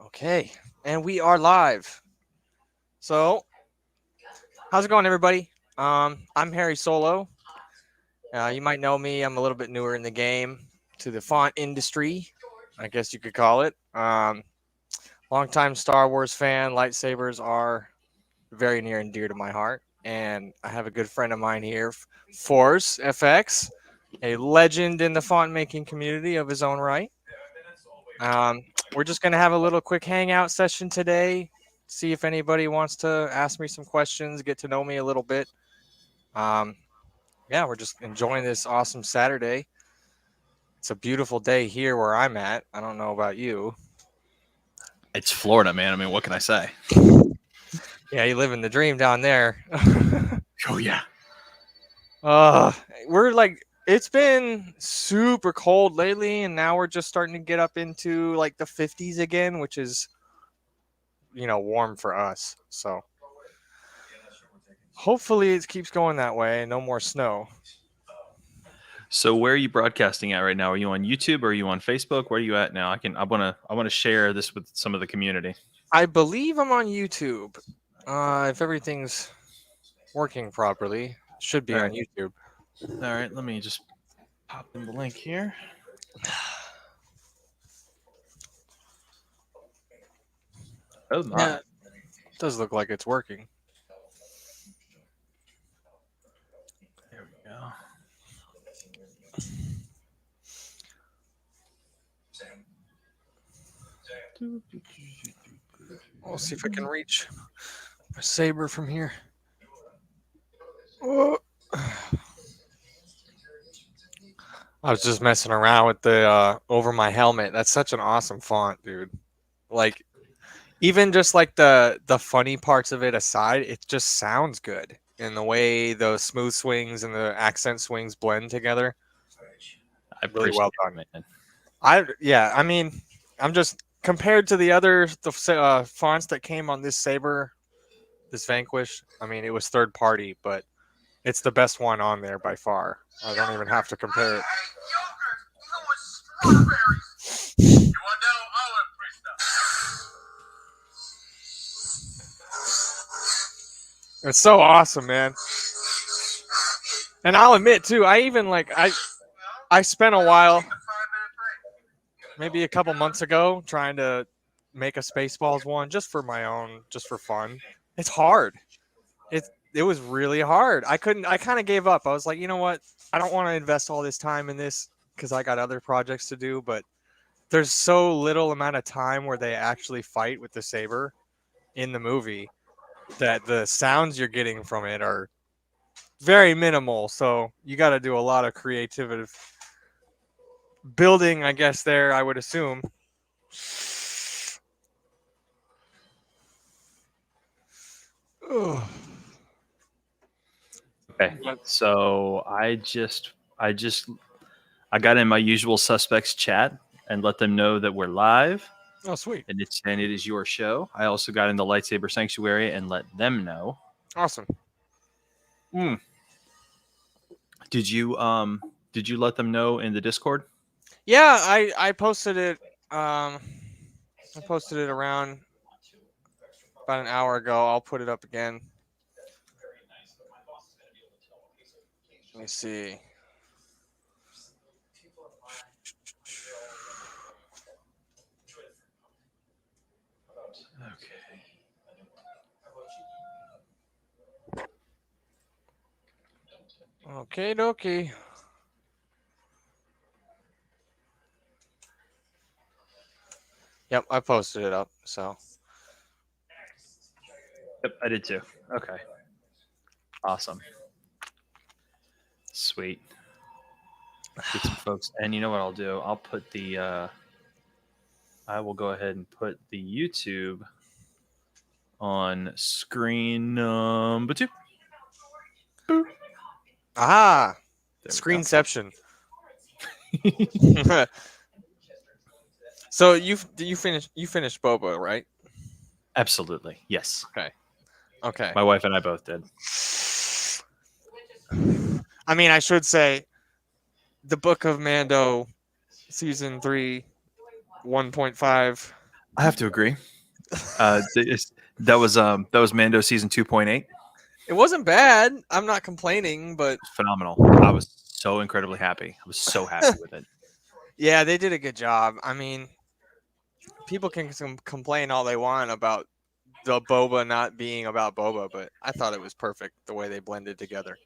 Okay, and we are live. So, how's it going, everybody? I'm Harry Solo. You might know me. I'm a little bit newer in the game to the font industry, I guess you could call it. Longtime Star Wars fan. Lightsabers are very near and dear to my heart, and I have a good friend of mine here, Force FX, a legend in the font making community of his own right. Um, we're just going to have a little quick hangout session today. See if anybody wants to ask me some questions, get to know me a little bit. Um, yeah, we're just enjoying this awesome Saturday. It's a beautiful day here where I'm at. I don't know about you. It's Florida, man. I mean, what can I say? Yeah, you live in the dream down there. Oh yeah. uh, we're like, it's been super cold lately, and now we're just starting to get up into like the 50s again, which is, warm for us. So hopefully it keeps going that way. No more snow. So where are you broadcasting at right now? Are you on YouTube or are you on Facebook? Where are you at now? I want to share this with some of the community. I believe I'm on YouTube. If everything's working properly, should be All on right. YouTube. All right. Let me just pop in the link here. Oh Yeah, my. it does look like it's working. There we go. I'll see if I can reach my saber from here. Oh. I was just messing around with the over my helmet. That's such an awesome font, dude. Like, even just like the funny parts of it aside, it just sounds good. And the way the smooth swings and the accent swings blend together, I really appreciate well done. it, man. I mean, I'm just compared to the fonts that came on this saber, this Vanquish. I mean, it was third party, but it's the best one on there by far. I don't even have to compare it. It's so awesome, man. And I'll admit too, I spent a while, maybe a couple months ago, trying to make a Spaceballs one just for my own, just for fun. It's hard. It was really hard. I couldn't. I kind of gave up. I was like, you know what? I don't want to invest all this time in this because I got other projects to do. But there's so little amount of time where they actually fight with the saber in the movie that the sounds you're getting from it are very minimal. So you got to do a lot of creativity building, I guess. There, I would assume. Ugh. Okay. So I got in my usual suspects chat and let them know that we're live Oh, sweet. and it is your show. I also got in the lightsaber sanctuary and let them know. Awesome. Mm. Did you let them know in the Discord? Yeah, I posted it. I posted it around about an hour ago. I'll put it up again. Let me see. Okay. Okay, dokie. Yep, I posted it up. So Yep, I did too. Okay. Awesome. Sweet. Get some folks. And you know what I'll do? I'll put I will go ahead and put the YouTube on screen number 2. Boop. ah, There we screenception. go. So you finished Bobo, right? Absolutely. Yes. Okay. Okay. My wife and I both did. I mean, I should say the Book of Mando season 3 1.5. I have to agree. That was Mando season 2.8. It wasn't bad. I'm not complaining, but Phenomenal. I was so incredibly happy. I was so happy with it. yeah, they did a good job. I mean, people can complain all they want about the boba not being about boba, but I thought it was perfect the way they blended together.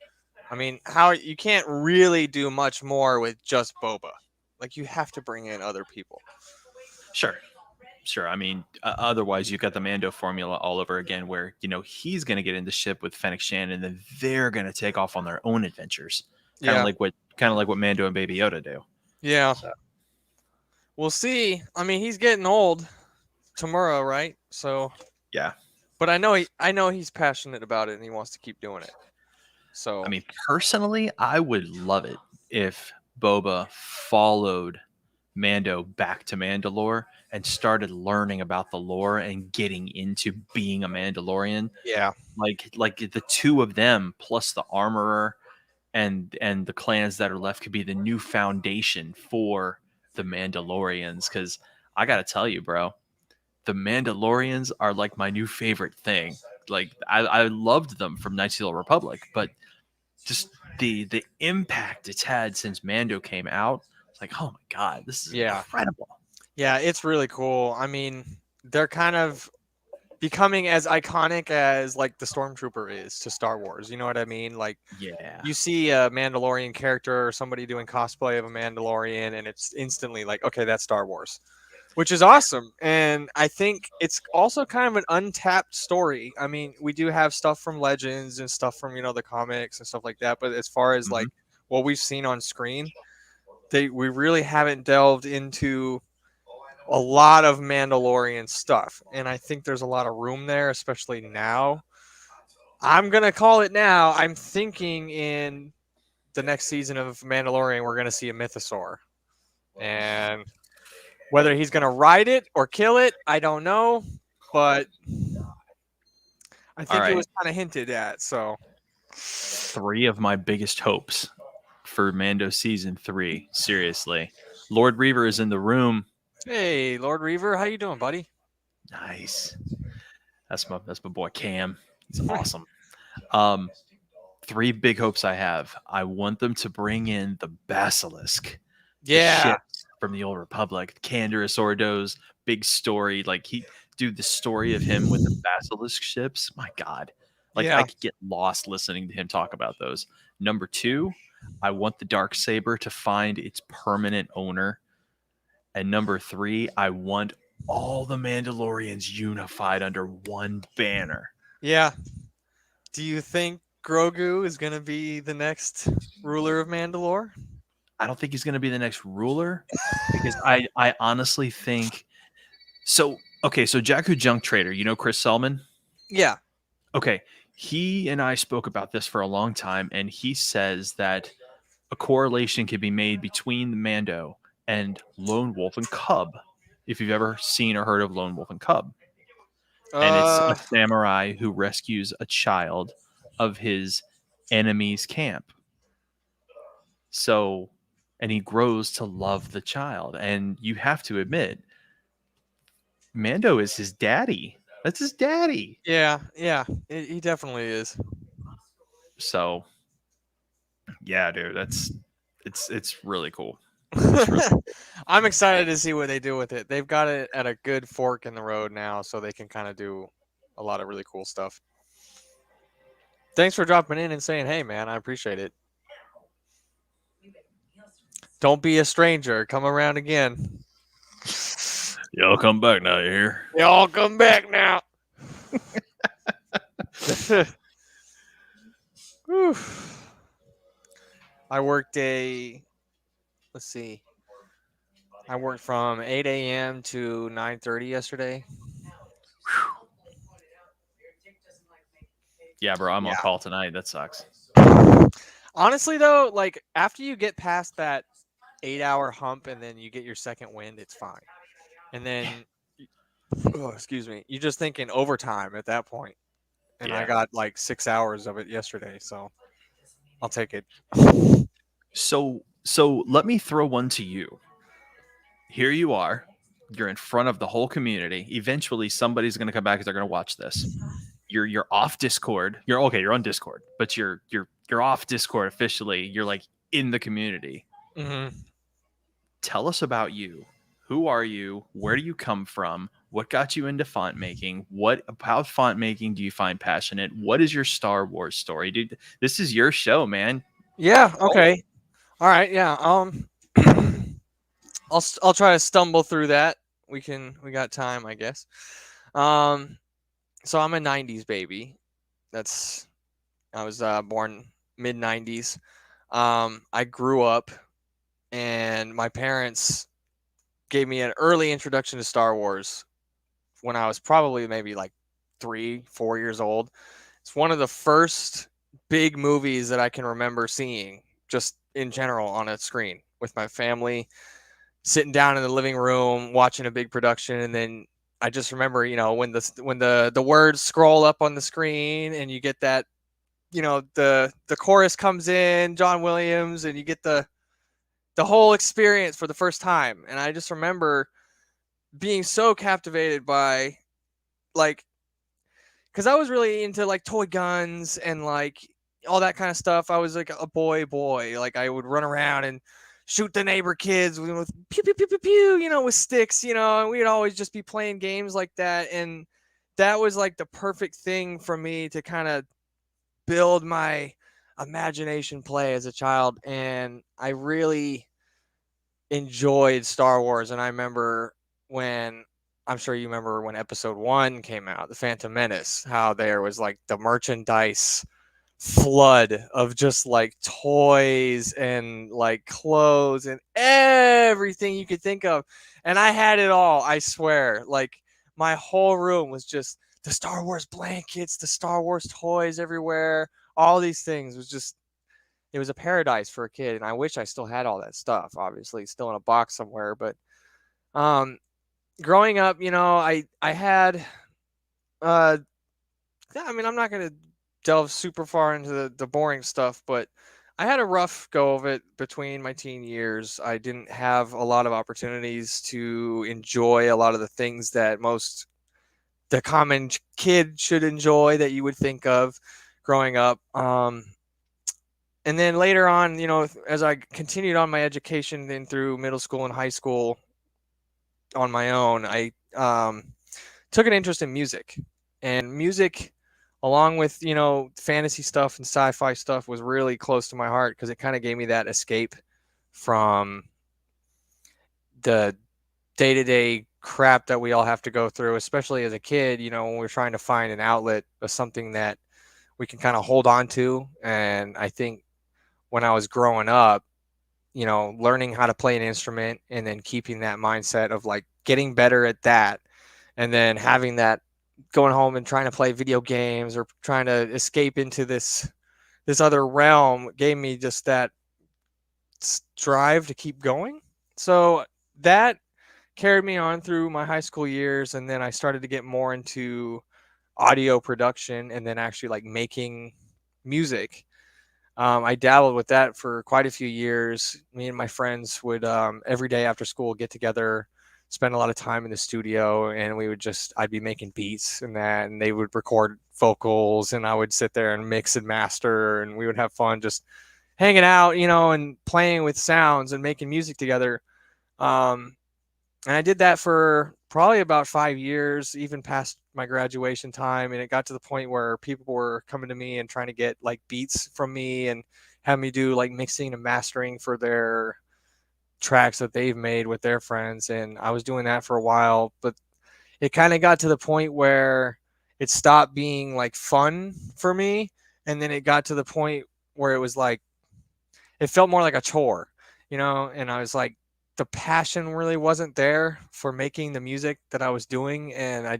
I mean, how you can't really do much more with just boba. Like you have to bring in other people. Sure. Sure. I mean, otherwise, you've got the Mando formula all over again, where he's going to get in the ship with Fennec Shan, and then they're going to take off on their own adventures, Yeah, kind of like what Mando and Baby Yoda do. yeah. So We'll see. I mean, he's getting old tomorrow, right? So, yeah, but I know he's passionate about it and he wants to keep doing it. I So, mean, personally, I would love it if Boba followed Mando back to Mandalore and started learning about the lore and getting into being a Mandalorian. yeah, Like the two of them plus the armorer and the clans that are left could be the new foundation for the Mandalorians. Because I gotta tell you, bro, the Mandalorians are like my new favorite thing. Like I loved them from Knights of the Republic, but just the impact it's had since Mando came out, it's like, oh my god, this is yeah, incredible. yeah. It's really cool. I mean, they're kind of becoming as iconic as like the Stormtrooper is to Star Wars. You know what I mean? Like Yeah. you see a Mandalorian character or somebody doing cosplay of a Mandalorian, and it's instantly like, okay, that's Star Wars, which is awesome. And I think it's also kind of an untapped story. I mean, we do have stuff from Legends and stuff from the comics and stuff like that, but as far as Mhm. like what we've seen on screen, we really haven't delved into a lot of Mandalorian stuff, and I think there's a lot of room there, especially now. I'm gonna call it now. I'm thinking in the next season of Mandalorian, we're gonna see a mythosaur, and whether he's gonna ride it or kill it, I don't know, but I All think it right. was kind of hinted at. So, Three of my biggest hopes for Mando season 3. Seriously. Lord Reaver is in the room. hey, Lord Reaver, how you doing, buddy? Nice. That's my boy Cam. He's awesome. Um, Three big hopes I have. I want them to bring in the Basilisk, the Yeah, ship from the old Republic, Canderous Ordo's big story. Like dude, the story of him with the Basilisk ships. My God, like I yeah, could get lost listening to him talk about those. Number two, I want the dark saber to find its permanent owner, and number three, I want all the Mandalorians unified under one banner. yeah. Do you think Grogu is gonna be the next ruler of Mandalore? I don't think he's going to be the next ruler because I honestly think so. Okay, so Jakku Junk Trader, Chris Selman. Yeah, Okay, he and I spoke about this for a long time, and he says that a correlation can be made between the Mando and Lone Wolf and Cub. If you've ever seen or heard of Lone Wolf and Cub, and it's a uh, samurai who rescues a child of his enemy's camp. So, and he grows to love the child. And you have to admit, Mando is his daddy. That's his daddy. yeah, yeah. He definitely is. So, yeah, dude, it's really cool. It's really I'm excited to see what they do with it. They've got it at a good fork in the road now, so they can kind of do a lot of really cool stuff. Thanks for dropping in and saying, "Hey, man, I appreciate it." Don't be a stranger. Come around again. Y'all come back now, you hear? Y'all come back now. Whew. I worked a. Let's see. I worked from 8 a.m. to 9:30 yesterday. Yeah, bro, I'm Yeah. on call tonight. That sucks. Honestly, though, like after you get past that 8 hour hump and then you get your second wind, it's fine. And then, oh, excuse me, you're just thinking overtime at that point. And I Yeah. got like 6 hours of it yesterday, so I'll take it. So let me throw one to you. Here you are. You're in front of the whole community. Eventually, somebody's going to come back because they're going to watch this. You're off Discord. You're okay. You're on Discord, but you're off Discord officially. You're like in the community. Mm-hmm. Tell us about you. Who are you? Where do you come from? What got you into font making? What about font making do you find passionate? What is your Star Wars story, dude? This is your show, man. Yeah. Roll. Okay. All right. Yeah. I'll try to stumble through that. We got time, I guess. Um, so I'm a '90s baby. That's I was born mid '90s. I grew up, and my parents gave me an early introduction to Star Wars when I was probably maybe like 3, 4 years old. It's one of the first big movies that I can remember seeing, just in general, on a screen with my family, sitting down in the living room watching a big production. And then I just remember, when the words scroll up on the screen and you get that, the chorus comes in, John Williams, and you get the whole experience for the first time. And I just remember being so captivated by, like, because I was really into like toy guns and like all that kind of stuff. I was like a boy. Like I would run around and shoot the neighbor kids with pew pew pew pew pew, with sticks, and we'd always just be playing games like that. And that was like the perfect thing for me to kind of build my imagination play as a child. And I really enjoyed Star Wars. And I remember when, I'm sure you remember when episode 1 came out, The Phantom Menace, how there was like the merchandise flood of just like toys and like clothes and everything you could think of. And I had it all, I swear. Like my whole room was just the Star Wars blankets, the Star Wars toys everywhere. All these things was just, it was a paradise for a kid. And I wish I still had all that stuff, obviously still in a box somewhere. But um growing up, I had I mean, I'm not going to delve super far into the boring stuff, but I had a rough go of it between my teen years. I didn't have a lot of opportunities to enjoy a lot of the things that most the common kid should enjoy that you would think of growing up. And then later on, as I continued on my education then through middle school and high school on my own, I took an interest in music. And music, along with, fantasy stuff and sci-fi stuff, was really close to my heart because it kind of gave me that escape from the day-to-day crap that we all have to go through, especially as a kid, when we're trying to find an outlet of something that we can kind of hold on to. And I think when I was growing up, learning how to play an instrument and then keeping that mindset of like getting better at that, and then having that going home and trying to play video games or trying to escape into this other realm gave me just that drive to keep going. So that carried me on through my high school years, and then I started to get more into audio production and then actually like making music. I dabbled with that for quite a few years. Me and my friends would every day after school get together, spend a lot of time in the studio, and I'd be making beats and that, and they would record vocals, and I would sit there and mix and master, and we would have fun just hanging out, and playing with sounds and making music together. Um, and I did that for probably about 5 years, even past my graduation time. And it got to the point where people were coming to me and trying to get like beats from me and have me do like mixing and mastering for their tracks that they've made with their friends. And I was doing that for a while, but it kind of got to the point where it stopped being like fun for me. And then it got to the point where it was like, it felt more like a chore, and I was like, the passion really wasn't there for making the music that I was doing. And I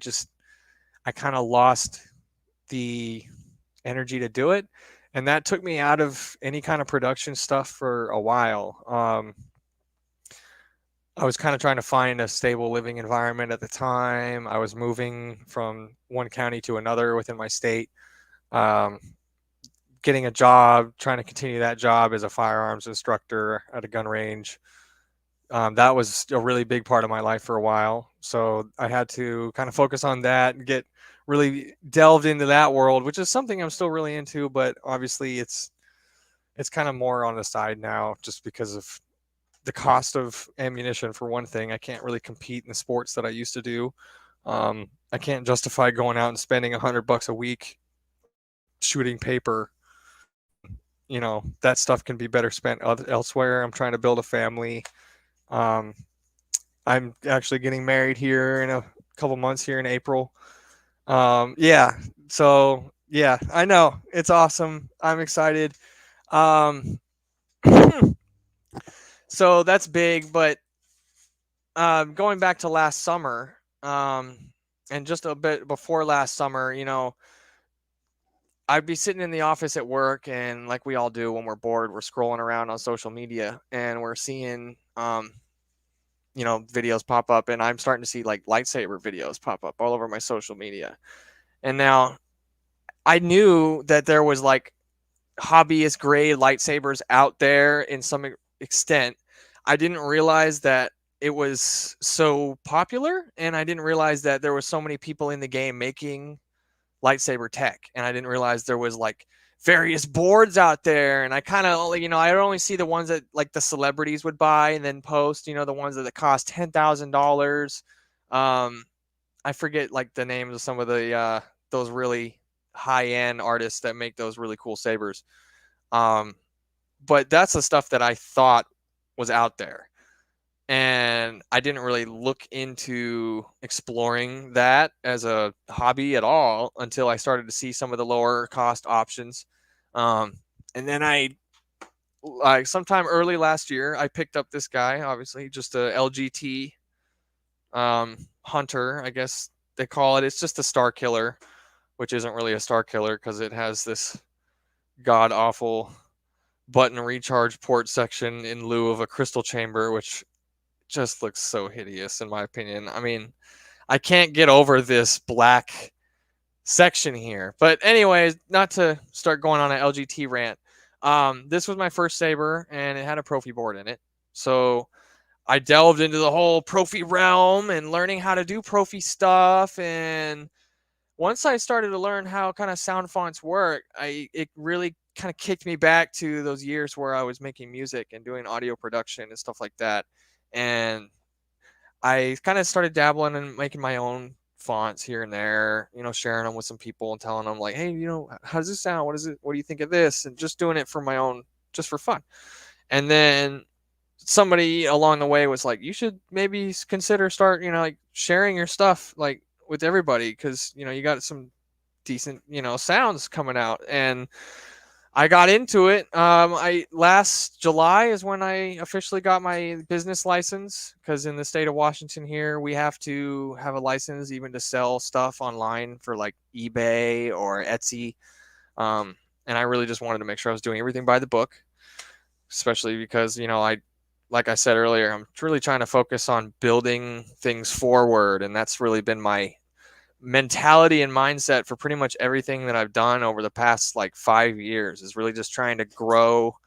kind of lost the energy to do it. And that took me out of any kind of production stuff for a while. I was kind of trying to find a stable living environment at the time. I was moving from one county to another within my state, um, getting a job, trying to continue that job as a firearms instructor at a gun range. That was a really big part of my life for a while. So I had to kind of focus on that and get really delved into that world, which is something I'm still really into, but obviously it's kind of more on the side now just because of the cost of ammunition for one thing. I can't really compete in the sports that I used to do. I can't justify going out and spending $100 a week shooting paper. That stuff can be better spent elsewhere. I'm trying to build a family. Um, I'm actually getting married here in a couple months here in April. Yeah. So yeah, I know it's awesome. I'm excited. Um, so that's big, but going back to last summer, and just a bit before last summer, I'd be sitting in the office at work, and like we all do when we're bored, we're scrolling around on social media, and we're seeing, videos pop up, and I'm starting to see like lightsaber videos pop up all over my social media. And now I knew that there was like hobbyist grade lightsabers out there in some extent. I didn't realize that it was so popular, and I didn't realize that there was so many people in the game making lightsaber tech, and I didn't realize there was like various boards out there. And I kind of only, I would only see the ones that like the celebrities would buy and then post, the ones that cost $10,000. um I forget like the names of some of the those really high end artists that make those really cool sabers. um but that's the stuff that I thought was out there, and I didn't really look into exploring that as a hobby at all until I started to see some of the lower cost options. And then I, like sometime early last year, I picked up this guy, obviously just a LGT Hunter, I guess they call it. It's just a Star Killer, which isn't really a Star Killer because it has this god awful button recharge port section in lieu of a crystal chamber, which just looks so hideous in my opinion. I mean, I can't get over this black section here. But anyways, not to start going on an LGT rant. This was my first saber, and it had a Profi board in it. So I delved into the whole Profi realm and learning how to do Profi stuff. And once I started to learn how kind of sound fonts work, it really kind of kicked me back to those years where I was making music and doing audio production and stuff like that. And I kind of started dabbling and making my own fonts here and there, sharing them with some people and telling them like, hey, how does this sound? What is it? What do you think of this? And just doing it for my own, just for fun. And then somebody along the way was like, you should maybe consider start, like sharing your stuff like with everybody, because you got some decent, sounds coming out. And I got into it. I last July is when I officially got my business license, because in the state of Washington here, we have to have a license even to sell stuff online for like eBay or Etsy. And I really just wanted to make sure I was doing everything by the book, especially because like I said earlier, I'm really trying to focus on building things forward, and that's really been my mentality and mindset for pretty much everything that I've done over the past like 5 years, is really just trying to grow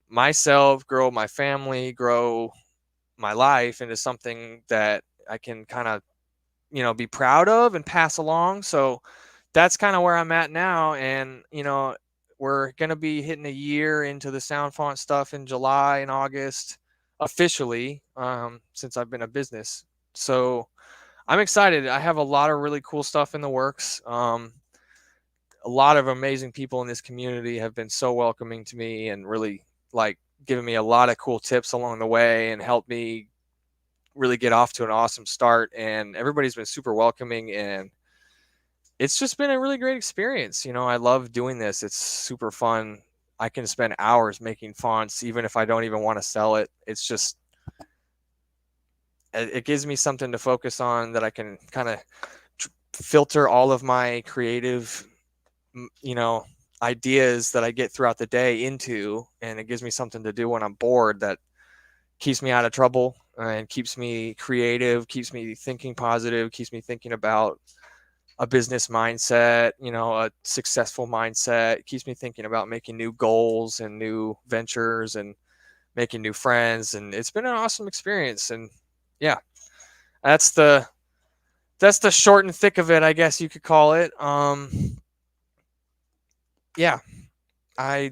myself, grow my family, grow my life into something that I can kind of, be proud of and pass along. So that's kind of where I'm at now. And, we're going to be hitting a year into the sound font stuff in July and August officially, since I've been a business. So I'm excited. I have a lot of really cool stuff in the works. A lot of amazing people in this community have been so welcoming to me and really like giving me a lot of cool tips along the way and helped me really get off to an awesome start. And everybody's been super welcoming, and it's just been a really great experience. I love doing this. It's super fun. I can spend hours making fonts even if I don't even want to sell it. It's just, it gives me something to focus on that I can kind of filter all of my creative, ideas that I get throughout the day into, and it gives me something to do when I'm bored that keeps me out of trouble and keeps me creative, keeps me thinking positive, keeps me thinking about a business mindset, a successful mindset, keeps me thinking about making new goals and new ventures. And making new friends, and it's been an awesome experience. And yeah, that's the short and thick of it, I guess you could call it. Yeah, I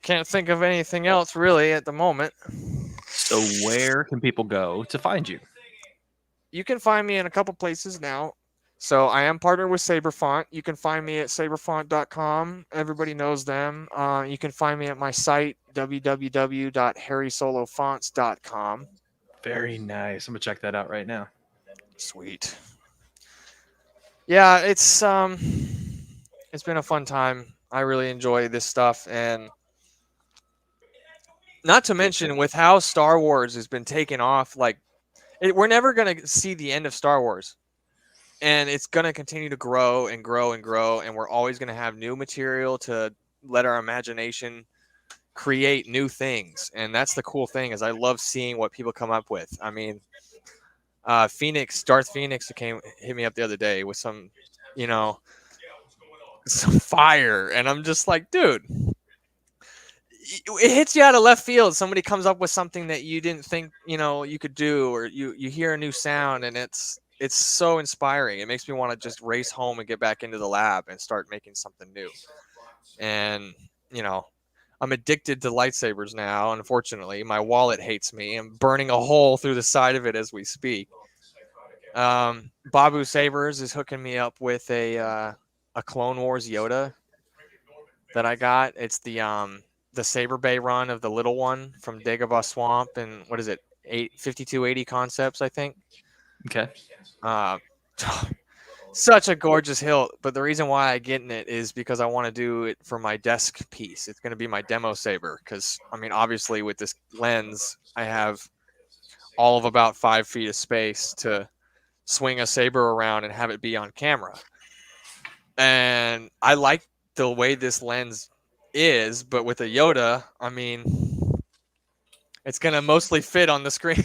can't think of anything else really at the moment. So where can people go to find you? You can find me in a couple places now. So I am partnered with Saberfont. You can find me at saberfont.com. Everybody knows them. You can find me at my site, www.harrysolofonts.com. Very nice. I'm gonna check that out right now. Sweet. Yeah, it's been a fun time. I really enjoy this stuff, and not to Yeah. mention with how Star Wars has been taken off, like we're never going to see the end of Star Wars. And it's going to continue to grow and grow and grow, and we're always going to have new material to let our imagination create new things. And that's the cool thing, is I love seeing what people come up with. I mean, Darth Phoenix hit me up the other day with you know, some fire, and I'm just like, dude, it hits you out of left field. Somebody comes up with something that you didn't think you could do, or you hear a new sound, and it's so inspiring. It makes me want to just race home and get back into the lab and start making something new. And you know, I'm addicted to lightsabers now. Unfortunately, my wallet hates me. I'm burning a hole through the side of it as we speak. Babu Sabers is hooking me up with a Clone Wars Yoda that I got. It's the Saber Bay run of the little one from Dagobah Swamp, and what is it, 5280 Concepts, I think. Okay. Uh, such a gorgeous hilt, but the reason why I get in it is because I want to do it for my desk piece. It's going to be my demo saber, because I mean, obviously with this lens, I have all of about 5 feet of space to swing a saber around and have it be on camera. And I like the way this lens is, but with a Yoda, I mean, it's going to mostly fit on the screen.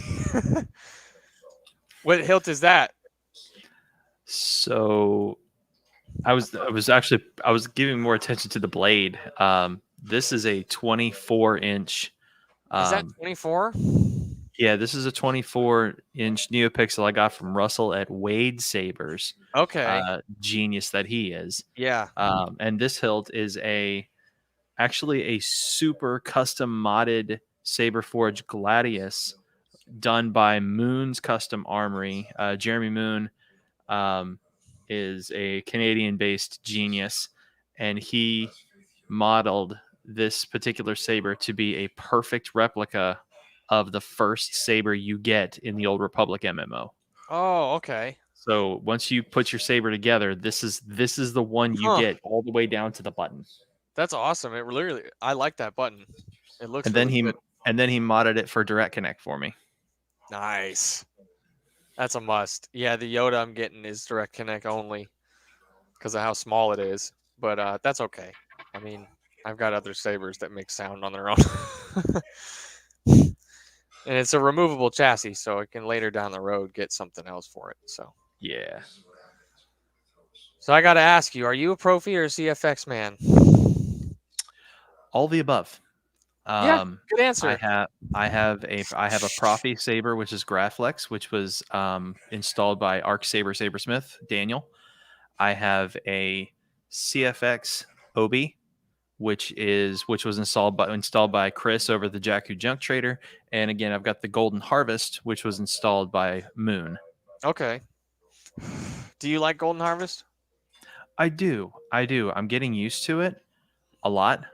What hilt is that? So I was giving more attention to the blade. This is a 24-inch. Is that 24? Yeah, this is a 24-inch NeoPixel I got from Russell at Wade Sabers. Okay. Genius that he is. Yeah. And this hilt is actually a super custom modded Saberforge Gladius done by Moon's Custom Armory. Jeremy Moon is a Canadian-based genius, and he modeled this particular saber to be a perfect replica of the first saber you get in the Old Republic MMO. Oh, okay. So once you put your saber together, this is the one you Huh. get all the way down to the button. That's awesome. It really, I like that button. It looks And then really he good. modded it for Direct Connect for me. Nice. That's a must. Yeah, the Yoda I'm getting is Direct Connect only because of how small it is. But that's okay. I mean, I've got other sabers that make sound on their own. And it's a removable chassis, so I can later down the road get something else for it. So Yeah. I got to ask you, are you a Profi or a CFX man? All the above. Yeah, good answer. I have a Profi saber, which is Graflex, which was installed by Arc Sabersmith Daniel. I have a CFX Obi, which was installed by Chris over the Jakku Junk Trader, and again I've got the Golden Harvest, which was installed by Moon. Okay. Do you like Golden Harvest? I do. I'm getting used to it a lot.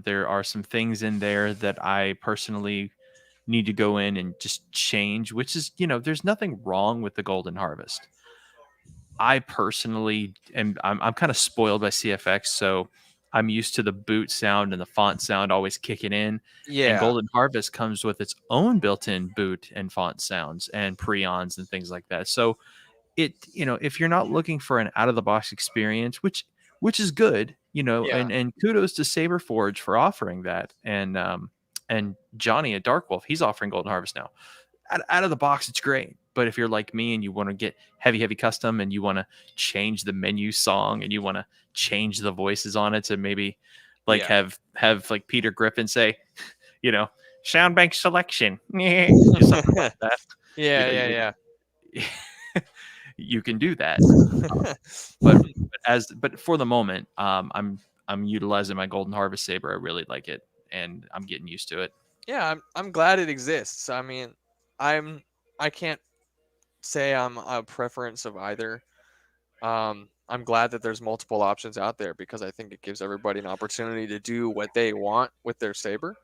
There are some things in there that I personally need to go in and just change, which is, there's nothing wrong with the Golden Harvest. I personally I'm kind of spoiled by CFX, so I'm used to the boot sound and the font sound always kicking in. And Yeah. Golden Harvest comes with its own built-in boot and font sounds and preons and things like that. So if you're not looking for an out-of-the-box experience, which is good, Yeah. and kudos to Saberforge for offering that. And Johnny at Dark Wolf, he's offering Golden Harvest now. Out of the box, it's great. But if you're like me and you want to get heavy custom and you want to change the menu song and you want to change the voices on it to maybe like Yeah. have like Peter Griffin say, you know, sound bank selection, something like that. You Yeah, know, yeah, yeah. you can do that. But for the moment, I'm utilizing my golden harvest saber. I really like it, and I'm getting used to it. Yeah, I'm glad it exists. I mean, I can't say I'm a preference of either. I'm glad that there's multiple options out there because I think it gives everybody an opportunity to do what they want with their saber.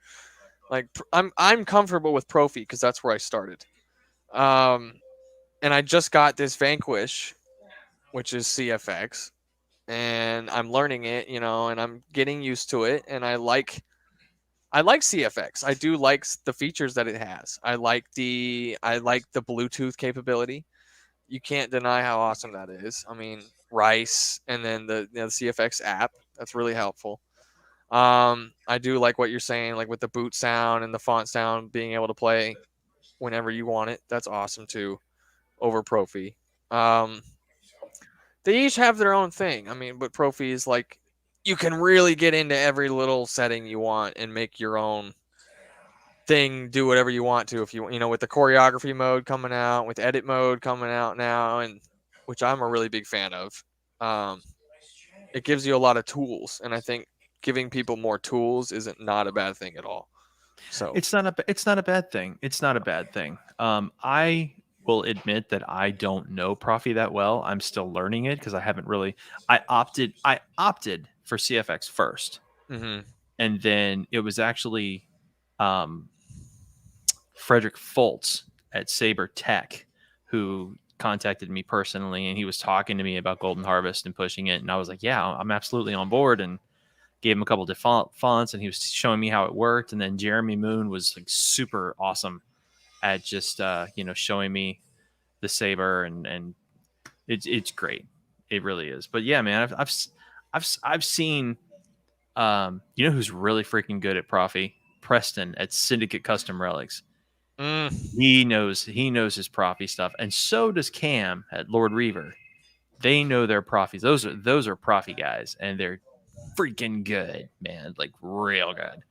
Like I'm comfortable with Profi because that's where I started. Um, and I just got this Vanquish, which is CFX, and I'm learning it, and I'm getting used to it, and I like CFX. I do like the features that it has. I like the Bluetooth capability. You can't deny how awesome that is. I mean, Rice and then the CFX app. That's really helpful. I do like what you're saying, like with the boot sound and the font sound, being able to play whenever you want it. That's awesome too. Over Profi. Um, they each have their own thing. I mean, but Profi is like you can really get into every little setting you want and make your own thing, do whatever you want to. If you with the choreography mode coming out, with edit mode coming out now, and which I'm a really big fan of. um it gives you a lot of tools, and I think giving people more tools isn't not a bad thing at all. So It's not a bad thing. It's not a bad thing. I will admit that I don't know Profi that well. I'm still learning it because I haven't really. I opted for CFX first, hmm and then it was actually um, Frederick Foltz at Saber Tech who contacted me personally, and he was talking to me about Golden Harvest and pushing it, and I was like, "Yeah, I'm absolutely on board." And gave him a couple default fonts, and he was showing me how it worked. And then Jeremy Moon was like super awesome at just showing me the saber, and it's great. It really is. But yeah, man, I've seen who's really freaking good at Profi? Preston at Syndicate Custom Relics. mm, He knows his Profi stuff, and so does Cam at Lord Reaver. They know their Profis. Those are Profi guys, and they're freaking good, man. Like real good.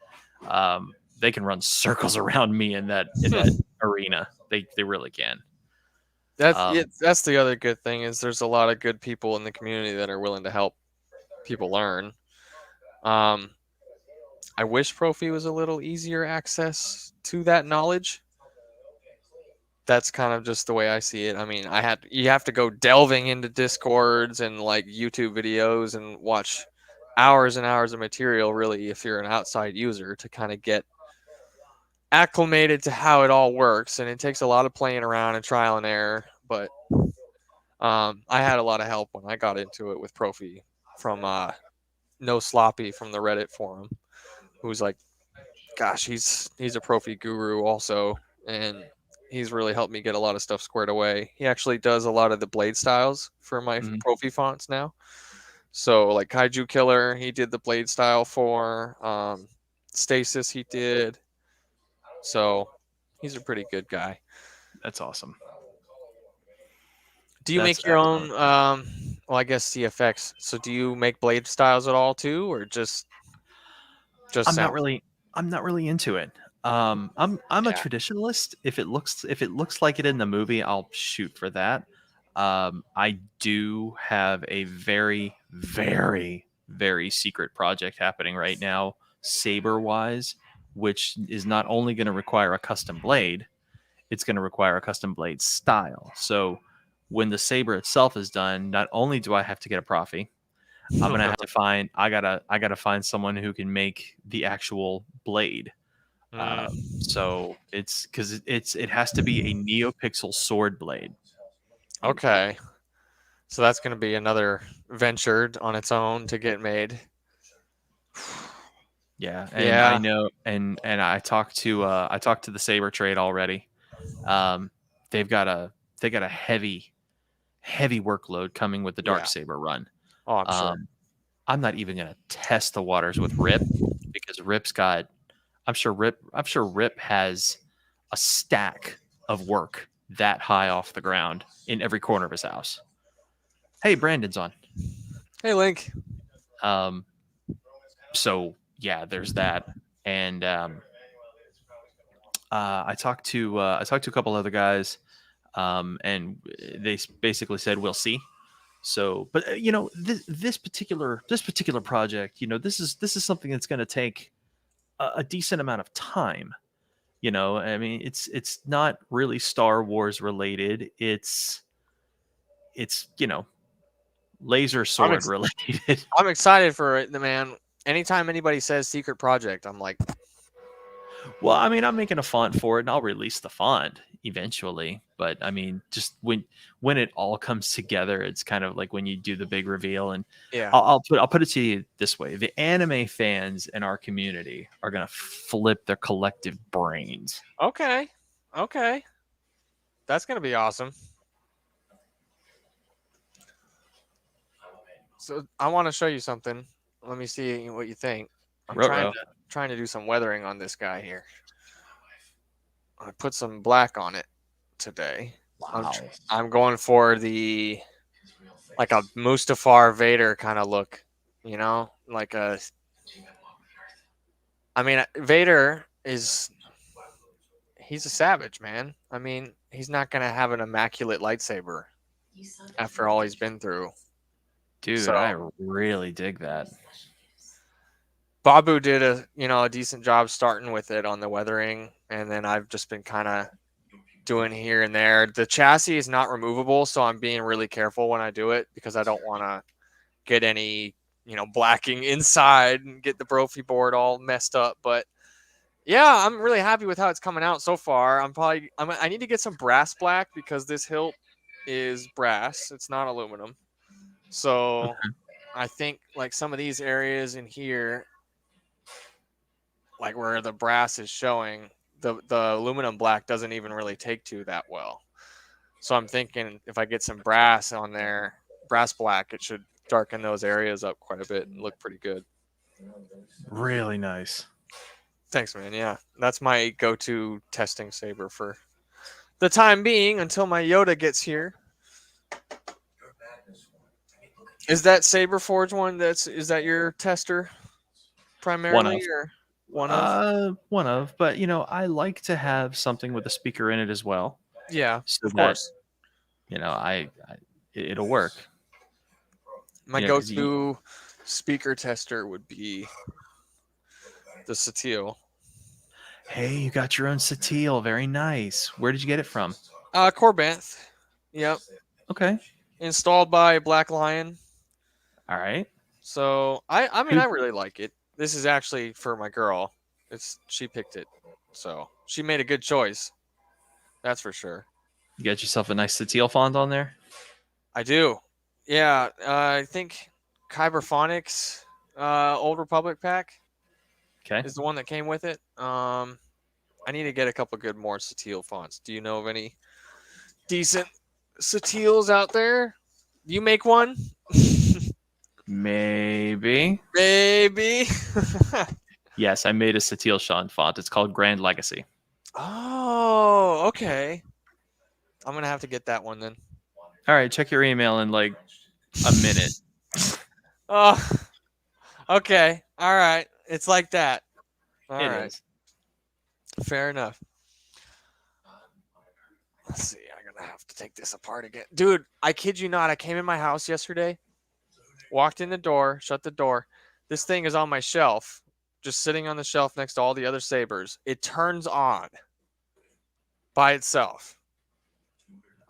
They can run circles around me in that arena. They really can. that's Um, it. That's the other good thing is there's a lot of good people in the community that are willing to help people learn. um I wish Profi was a little easier access to that knowledge. That's kind of just the way I see it. I mean, you have to go delving into discords and like YouTube videos and watch hours and hours of material really if you're an outside user to kind of get acclimated to how it all works, and it takes a lot of playing around and trial and error. But I had a lot of help when I got into it with Profi from No Sloppy from the Reddit forum, who's like, gosh, he's a Profi guru also, and he's really helped me get a lot of stuff squared away. He actually does a lot of the blade styles for my mhm, Profi fonts now. So like Kaiju Killer, he did the blade style for. Stasis, he did. So he's a pretty good guy. that's awesome. Do you That's make your excellent. own? Well, I guess CFX. So do you make blade styles at all too, or just I'm not sound? really I'm not really into it. I'm a Yeah. traditionalist. If it looks like it in the movie, I'll shoot for that. I do have a very, very, very secret project happening right now, saber wise, which is not only going to require a custom blade, it's going to require a custom blade style. So when the saber itself is done, not only do I have to get a profi, I'm gonna have to find I gotta find someone who can make the actual blade. Mm, So it's because it has to be a NeoPixel sword blade. okay. So that's going to be another venture on its own to get made. Yeah, and I Yeah. know, and I talked to the Saber Trade already. Um, they've got a heavy workload coming with the Dark Yeah. Saber run. Oh, I'm sure. Um, I'm not even gonna test the waters with Rip because Rip's got. I'm sure Rip has a stack of work that high off the ground in every corner of his house. Hey, Brandon's on. Hey, Link. Um, so yeah, there's that, and I talked to a couple other guys, and they basically said we'll see. So, but this particular project, this is something that's going to take a decent amount of time. I mean, it's not really Star Wars related. It's laser I'm sword related. I'm excited for it, man. Anytime anybody says secret project, I'm like, Well, I mean, I'm making a font for it, and I'll release the font eventually. But I mean, just when it all comes together, it's kind of like when you do the big reveal. And yeah, I'll put it to you this way: the anime fans in our community are gonna flip their collective brains. okay, okay, that's gonna be awesome. So I want to show you something. Let me see what you think. I'm Ruh-roh. trying to do some weathering on this guy here. I put some black on it today. Wow. I'm going for the like a Mustafar Vader kind of look, like a. I mean, Vader is he's a savage, man. I mean, he's not gonna have an immaculate lightsaber after all he's been through. Dude, So I really dig that. Babu did a decent job starting with it on the weathering, and then I've just been kind of doing here and there. The chassis is not removable, so I'm being really careful when I do it because I don't want to get any blacking inside and get the Brophy board all messed up. But yeah, I'm really happy with how it's coming out so far. I need to get some brass black because this hilt is brass. It's not aluminum. So Okay. I think like some of these areas in here, like where the brass is showing, the aluminum black doesn't even really take to that well. So I'm thinking if I get some brass on there, brass black, it should darken those areas up quite a bit and look pretty good. Really nice. Thanks, man. Yeah, that's my go-to testing saber for the time being until my Yoda gets here. Is that Saber Forge one? Is that your tester One primarily, of. or one of? One of, but I like to have something with a speaker in it as well, Yeah, so of that course. it'll work. My Because go-to speaker tester would be the Satil. hey, you got your own Satil, very nice. Where did you get it from? Corbanth. Yep. Okay, Installed by Black Lion. all right. So I mean Who I really like it. This is actually for my girl. She picked it. So she made a good choice. That's for sure. you got yourself a nice Satil font on there? I do. Yeah, I think Kyberphonics Old Republic pack Okay. is the one that came with it. I need to get a couple good more Satil fonts. Do you know of any decent Satils out there? You make one? Maybe. Maybe. Yes, I made a Satil Sean font. It's called Grand Legacy. Oh, okay. I'm gonna have to get that one then. All right, check your email in like a minute. Oh, okay. All right. It's like that. All It right. is. Fair enough. Let's see. I'm gonna have to take this apart again, dude. I kid you not. I came in my house yesterday, walked in the door, shut the door. This thing is on my shelf, just sitting on the shelf next to all the other sabers. It turns on by itself.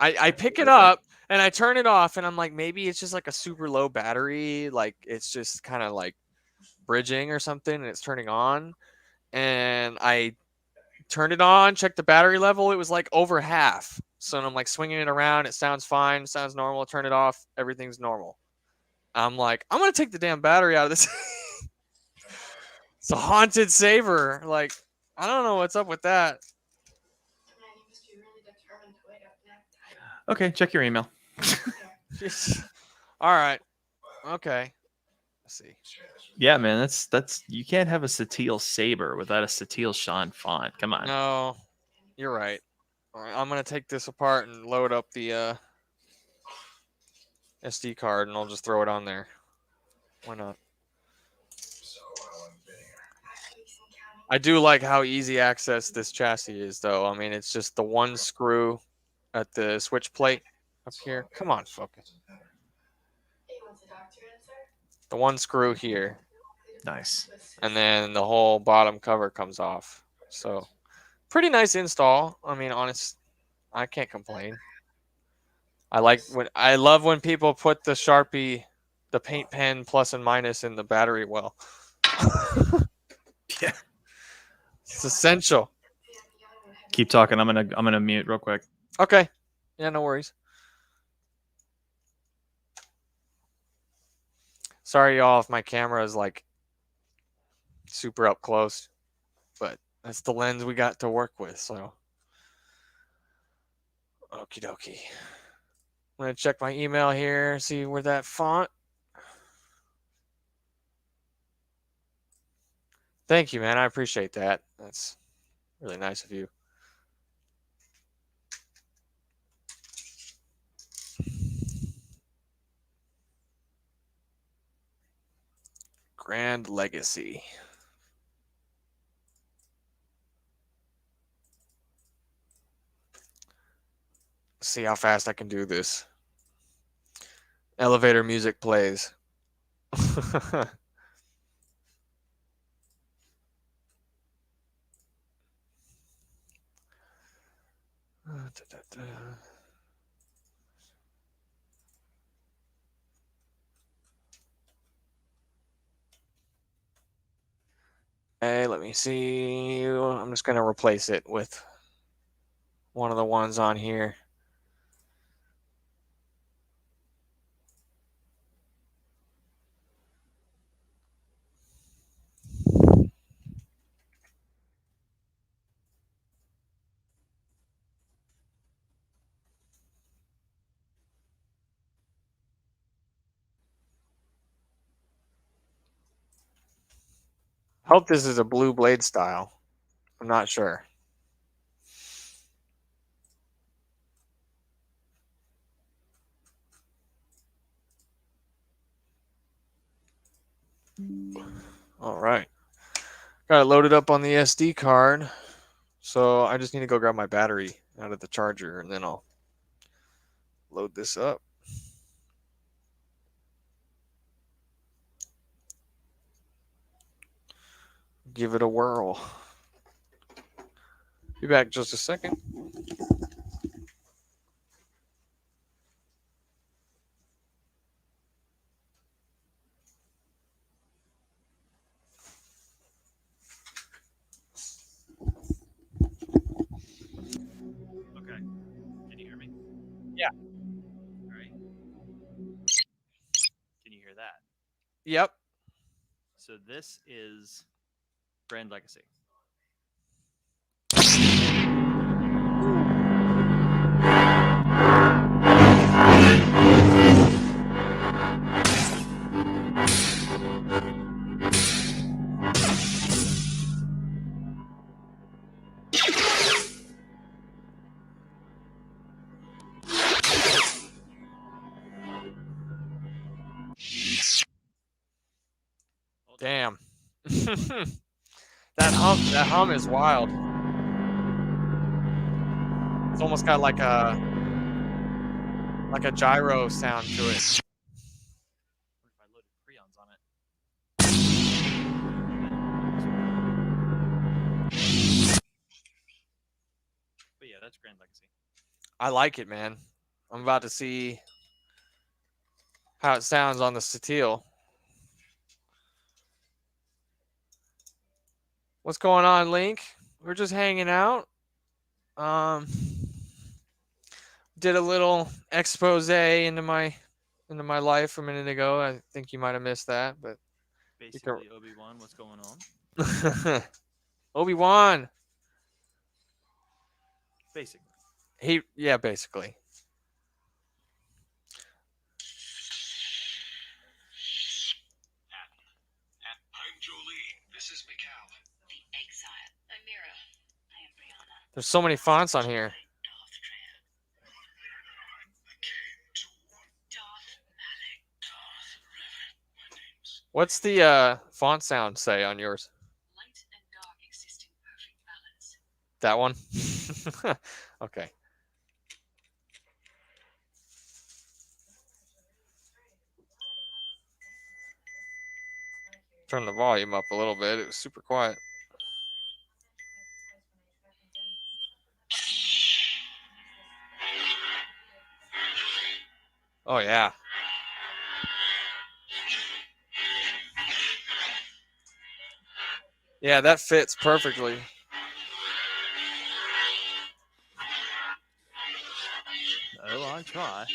I pick it up and I turn it off, and I'm like, maybe it's just like a super low battery, like it's just kind of like bridging or something, and it's turning on. And I turned it on, checked the battery level. It was like over half. So I'm like swinging it around. It sounds fine. Sounds normal. Turn it off. Everything's normal. I'm like, I'm going to take the damn battery out of this. It's a haunted saber. Like, I don't know what's up with that. Okay, check your email. All right. Okay. Let's see. Yeah, man, that's you can't have a Satil Saber without a Satil Sean font. Come on. No, you're right. All right. I'm going to take this apart and load up the SD card, and I'll just throw it on there. Why not? I do like how easy access this chassis is, though. I mean, it's just the one screw at the switch plate up here. Come on, focus. The one screw here, Nice. and then the whole bottom cover comes off. So, pretty nice install. I mean, honest, I can't complain. I love when people put the Sharpie, the paint pen plus and minus in the battery well. Yeah. It's essential. Keep talking. I'm gonna mute real quick. Okay. Yeah, no worries. Sorry, y'all, if my camera is like super up close, but that's the lens we got to work with. So, okie dokie. I'm gonna check my email here, see where that font. Thank you, man. I appreciate that. That's really nice of you. Grand Legacy. Let's see how fast I can do this. Elevator music plays. Okay, let me see. I'm just going to replace it with one of the ones on here. Hope this is a blue blade style. I'm not sure. All right. Got it loaded up on the SD card. So I just need to go grab my battery out of the charger and then I'll load this up. Give it a whirl. Be back just a second. Okay. Can you hear me? Yeah. All right. Can you hear that? Yep. So this is Grand Legacy. Damn. that hum is wild. It's almost got like a gyro sound to it. What if I loaded Creons on it? But yeah, that's Grand Legacy. I like it, man. I'm about to see how it sounds on the Steel. What's going on, Link? We're just hanging out. Did a little expose into my life a minute ago. I think you might have missed that, but Basically, Obi-Wan, what's going on? Obi-Wan. Basically. Basically. I'm Jolie. This is Mikal. The Exile. I'm Mira. I am Brianna. There's so many fonts on here. What's the font sound say on yours? Light and dark That one? Okay. Turn the volume up a little bit. It was super quiet. Oh, yeah. Yeah, that fits perfectly. Oh, I try.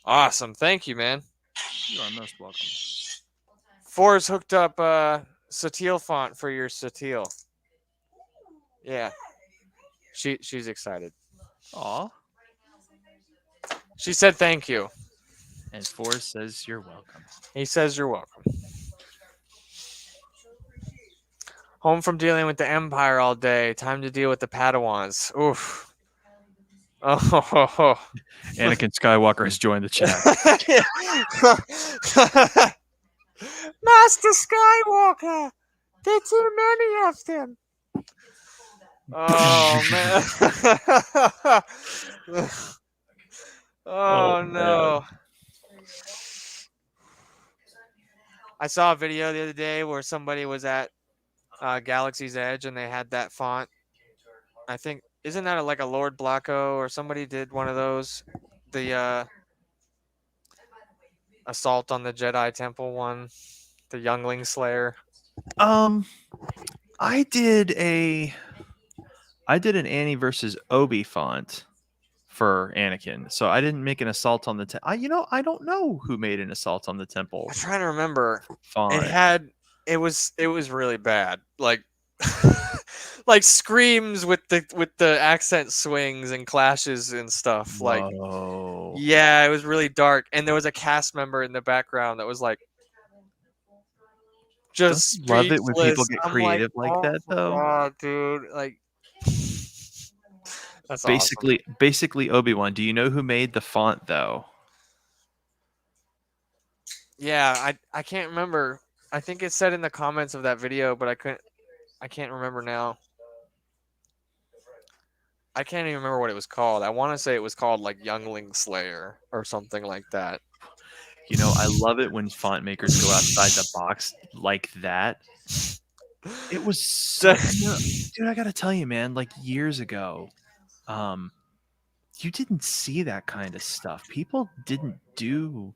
Awesome. Thank you, man. You are most welcome. Forrest hooked up Satil font for your Satil. Yeah. She's excited. Aw. She said thank you. And Forrest says you're welcome. He says you're welcome. Home from dealing with the Empire all day. Time to deal with the Padawans. Oof. Oh. Anakin Skywalker has joined the chat. Master Skywalker. There are too many of them. Oh man. Oh no. I saw a video the other day where somebody was at Galaxy's Edge and they had that font. I think isn't that like a Lord Blacko or somebody did one of those? The Assault on the Jedi Temple one, the Youngling Slayer. I did an Annie versus Obi font for Anakin, so I didn't make an Assault on the Temple. I don't know who made an Assault on the Temple I'm trying to remember. font. It was really bad. Like like screams with the accent swings and clashes and stuff. Like Whoa. yeah, it was really dark. And there was a cast member in the background that was like just Don't you love it when people speechless. get I'm like, creative like oh that, my though? God, dude. Like that's awesome. Basically Obi-Wan. Do you know who made the font though? Yeah, I can't remember. I think it said in the comments of that video, but I can't remember now. I can't even remember what it was called. I want to say it was called like Youngling Slayer or something like that. I love it when font makers go outside the box like that. It was so, dude, I gotta tell you, man, like years ago, you didn't see that kind of stuff. People didn't do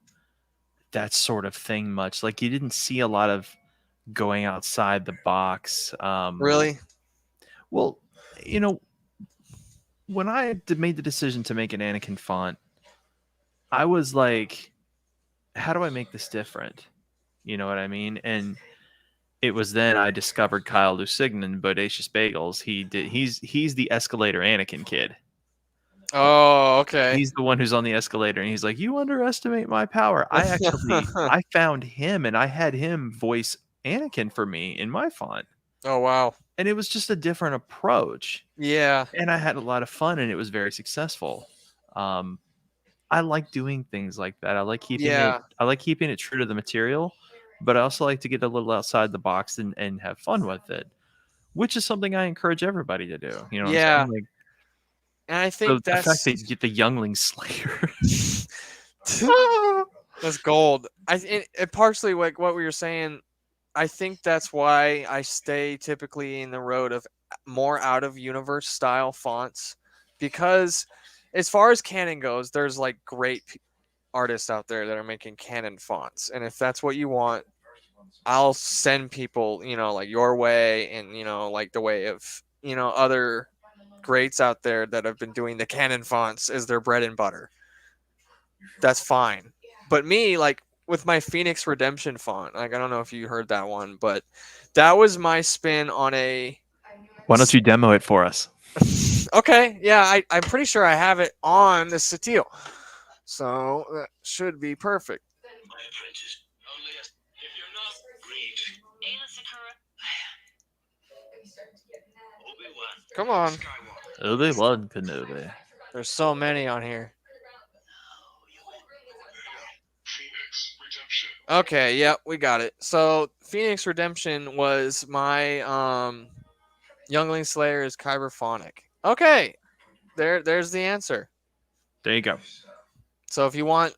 that sort of thing much. Like you didn't see a lot of going outside the box. Really? Well, when I made the decision to make an Anakin font, I was like, how do I make this different? You know what I mean? And it was then I discovered Kyle Lusignan, Bodacious Bagels. He's the escalator Anakin kid. Oh, okay. He's the one who's on the escalator, and he's like, "You underestimate my power." I found him, and I had him voice Anakin for me in my font, Oh, wow. and it was just a different approach. Yeah. And I had a lot of fun, and it was very successful. I like doing things like that. I like keeping Yeah. it true to the material, but I also like to get a little outside the box and have fun with it, which is something I encourage everybody to do. You know what I'm Yeah. saying? Like, And I the think fact that you that's get the Youngling Slayer. that's gold. It partially like what we were saying. I think that's why I stay typically in the road of more out of universe style fonts, because as far as canon goes, there's like great artists out there that are making canon fonts, and if that's what you want, I'll send people, like your way, and like the way of other greats out there that have been doing the canon fonts as their bread and butter. That's fine. But me, like with my Phoenix Redemption font, like I don't know if you heard that one, but that was my spin on a. Why don't you demo it for us? Okay, yeah, I'm pretty sure I have it on the Satil, so that should be perfect. My apprentice, only if you're not, read. Ayla Sakura. Obi-Wan. Come on, Skywalker. Obi-Wan Kenobi. there's so many on here. Phoenix Redemption. Okay, yep, we got it. So Phoenix Redemption was my Youngling Slayer is Kyberphonic. Okay, there's the answer. There you go. So if you want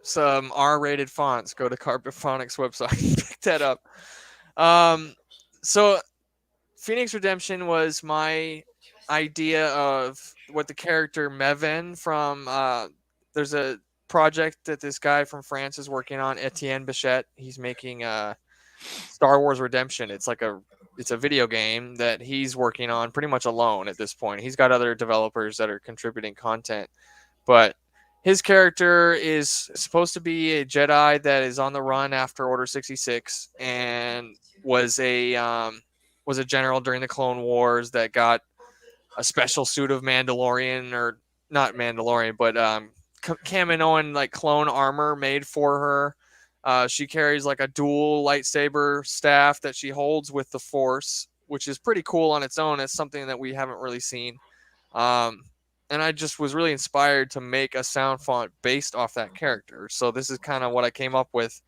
some R-rated fonts, go to Kyberphonic's website. Pick that up. So Phoenix Redemption was my idea of what the character Meven from there's a project that this guy from France is working on, Etienne Bichette. He's making Star Wars Redemption. It's a video game that he's working on pretty much alone at this point. He's got other developers that are contributing content, but his character is supposed to be a Jedi that is on the run after Order 66 and was a general during the Clone Wars that got a special suit of Mandalorian, or not Mandalorian, but Kaminoan like clone armor made for her. She carries like a dual lightsaber staff that she holds with the Force, which is pretty cool on its own. It's something that we haven't really seen. And I just was really inspired to make a sound font based off that character. So this is kind of what I came up with.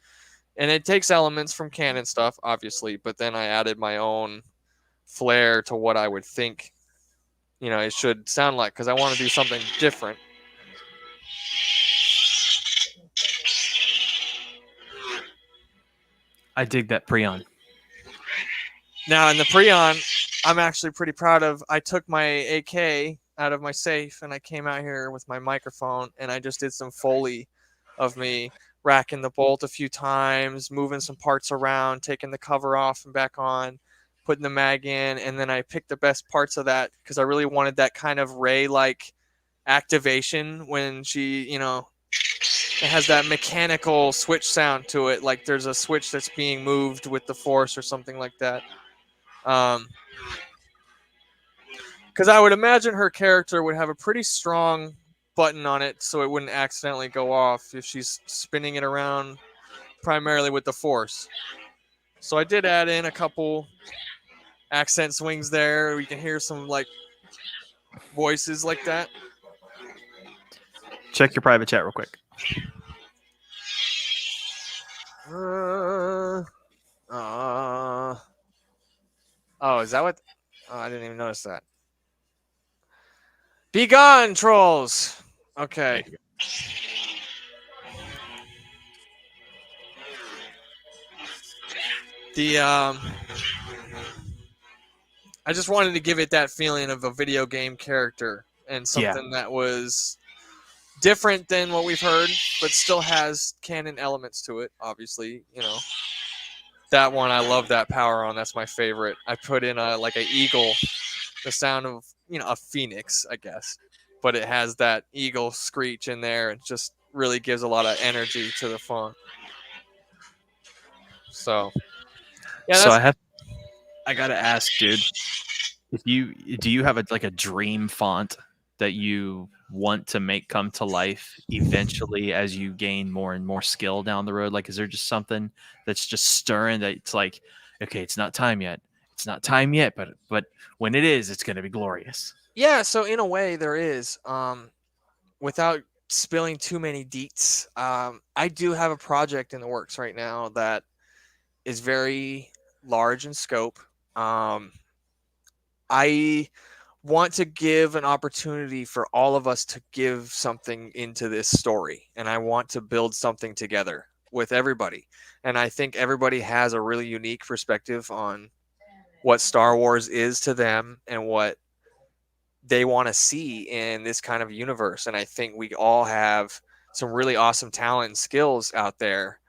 And it takes elements from canon stuff, obviously, but then I added my own flair to what I would think, it should sound like, because I want to do something different. I dig that Prion. Now, in the Prion, I'm actually pretty proud of. I took my AK out of my safe and I came out here with my microphone and I just did some Foley of me racking the bolt a few times, moving some parts around, taking the cover off and back on, putting the mag in, and then I picked the best parts of that because I really wanted that kind of Rey-like activation when she, it has that mechanical switch sound to it, like there's a switch that's being moved with the Force or something like that. Because I would imagine her character would have a pretty strong button on it so it wouldn't accidentally go off if she's spinning it around primarily with the Force. So I did add in a couple accent swings there. You can hear some like voices like that. Check your private chat real quick. Oh, is that what? Oh, I didn't even notice that. Be gone, trolls. Okay. I just wanted to give it that feeling of a video game character and something that was different than what we've heard, but still has canon elements to it. Obviously, that one I love that power on. That's my favorite. I put in a eagle, the sound of a phoenix, I guess, but it has that eagle screech in there. It just really gives a lot of energy to the font. So yeah, So I gotta ask, dude, do you have a dream font that you want to make come to life eventually as you gain more and more skill down the road? Like, is there just something that's just stirring that it's like, okay, it's not time yet. It's not time yet, but when it is, it's gonna be glorious. Yeah, so in a way there is. Without spilling too many deets, I do have a project in the works right now that is very large in scope. I want to give an opportunity for all of us to give something into this story, and I want to build something together with everybody. And I think everybody has a really unique perspective on what Star Wars is to them and what they want to see in this kind of universe. And I think we all have some really awesome talent and skills out there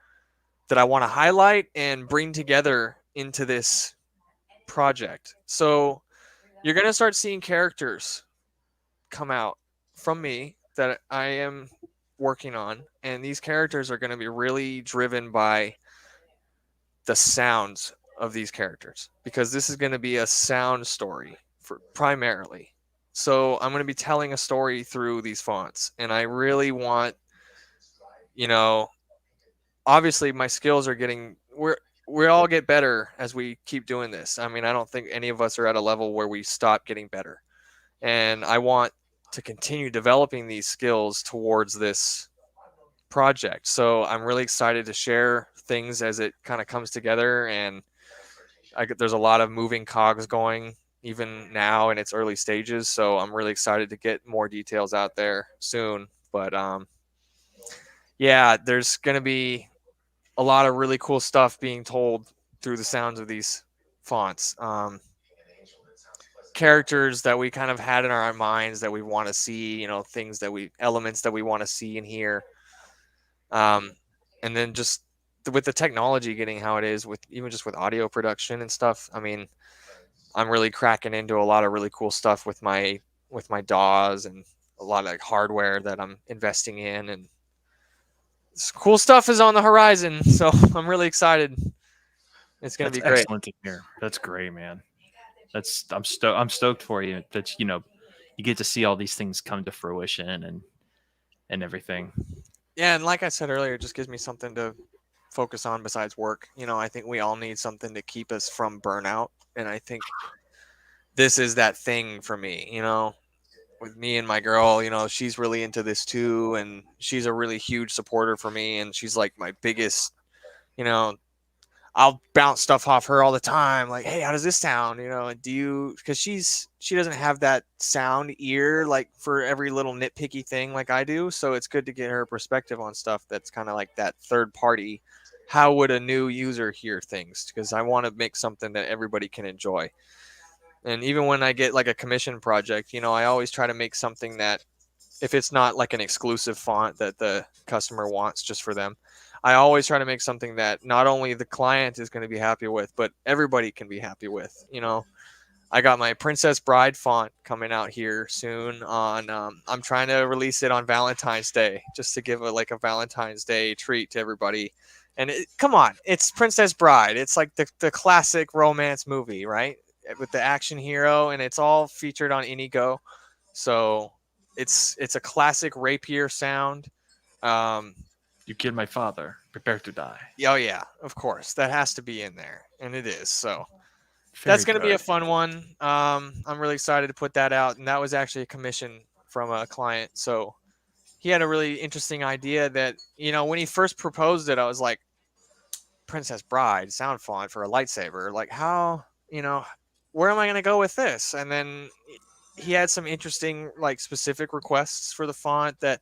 that I want to highlight and bring together into this project. So you're going to start seeing characters come out from me that I am working on. And these characters are going to be really driven by the sounds of these characters, because this is going to be a sound story for primarily. So I'm going to be telling a story through these fonts, and I really want, obviously my skills are getting, we all get better as we keep doing this. I mean, I don't think any of us are at a level where we stop getting better, and I want to continue developing these skills towards this project. So I'm really excited to share things as it kind of comes together. And there's a lot of moving cogs going even now in its early stages. So I'm really excited to get more details out there soon. But yeah, there's going to be a lot of really cool stuff being told through the sounds of these fonts. Characters that we kind of had in our minds that we want to see, things that elements that we want to see and hear. And then just with the technology getting how it is, with even just with audio production and stuff. I mean, I'm really cracking into a lot of really cool stuff with my DAWs and a lot of like hardware that I'm investing in, and cool stuff is on the horizon. So I'm really excited. It's gonna That's be great. excellent to hear. That's great, man. I'm stoked for you. That you get to see all these things come to fruition and everything. Yeah, and like I said earlier, it just gives me something to focus on besides work. I think we all need something to keep us from burnout, and I think this is that thing for me. With me and my girl, she's really into this too, and she's a really huge supporter for me, and she's like my biggest, you know, I'll bounce stuff off her all the time, like, hey, how does this sound? And because she doesn't have that sound ear like for every little nitpicky thing like I do. So it's good to get her perspective on stuff that's kind of like that third party. How would a new user hear things? Because I want to make something that everybody can enjoy. And even when I get like a commission project, I always try to make something that, if it's not like an exclusive font that the customer wants just for them, I always try to make something that not only the client is going to be happy with, but everybody can be happy with. I got my Princess Bride font coming out here soon. I'm trying to release it on Valentine's Day, just to give a Valentine's Day treat to everybody. And come on, it's Princess Bride. It's like the classic romance movie, right? With the action hero, and it's all featured on Inigo. So it's a classic rapier sound. Um, You killed my father. Prepare to die. oh yeah, of course, that has to be in there, and it is. So Very that's going to be a good. fun one. I'm really excited to put that out, and that was actually a commission from a client. So he had a really interesting idea that, when he first proposed it, I was like, Princess Bride sound font for a lightsaber. Like, how, where am I going to go with this? And then he had some interesting, like, specific requests for the font that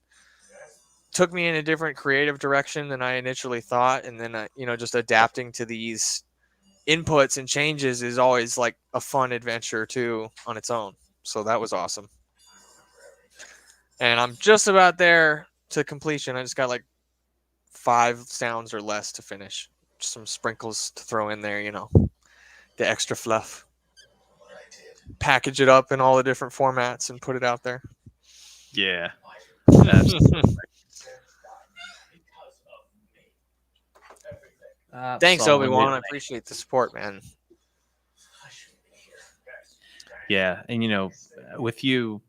took me in a different creative direction than I initially thought. And then, just adapting to these inputs and changes is always like a fun adventure too on its own. So that was awesome. And I'm just about there to completion. I just got like 5 sounds or less to finish. Just some sprinkles to throw in there, the extra fluff. Package it up in all the different formats and put it out there. Yeah. Thanks, Obi-Wan. I appreciate the support, man. Yeah, and with you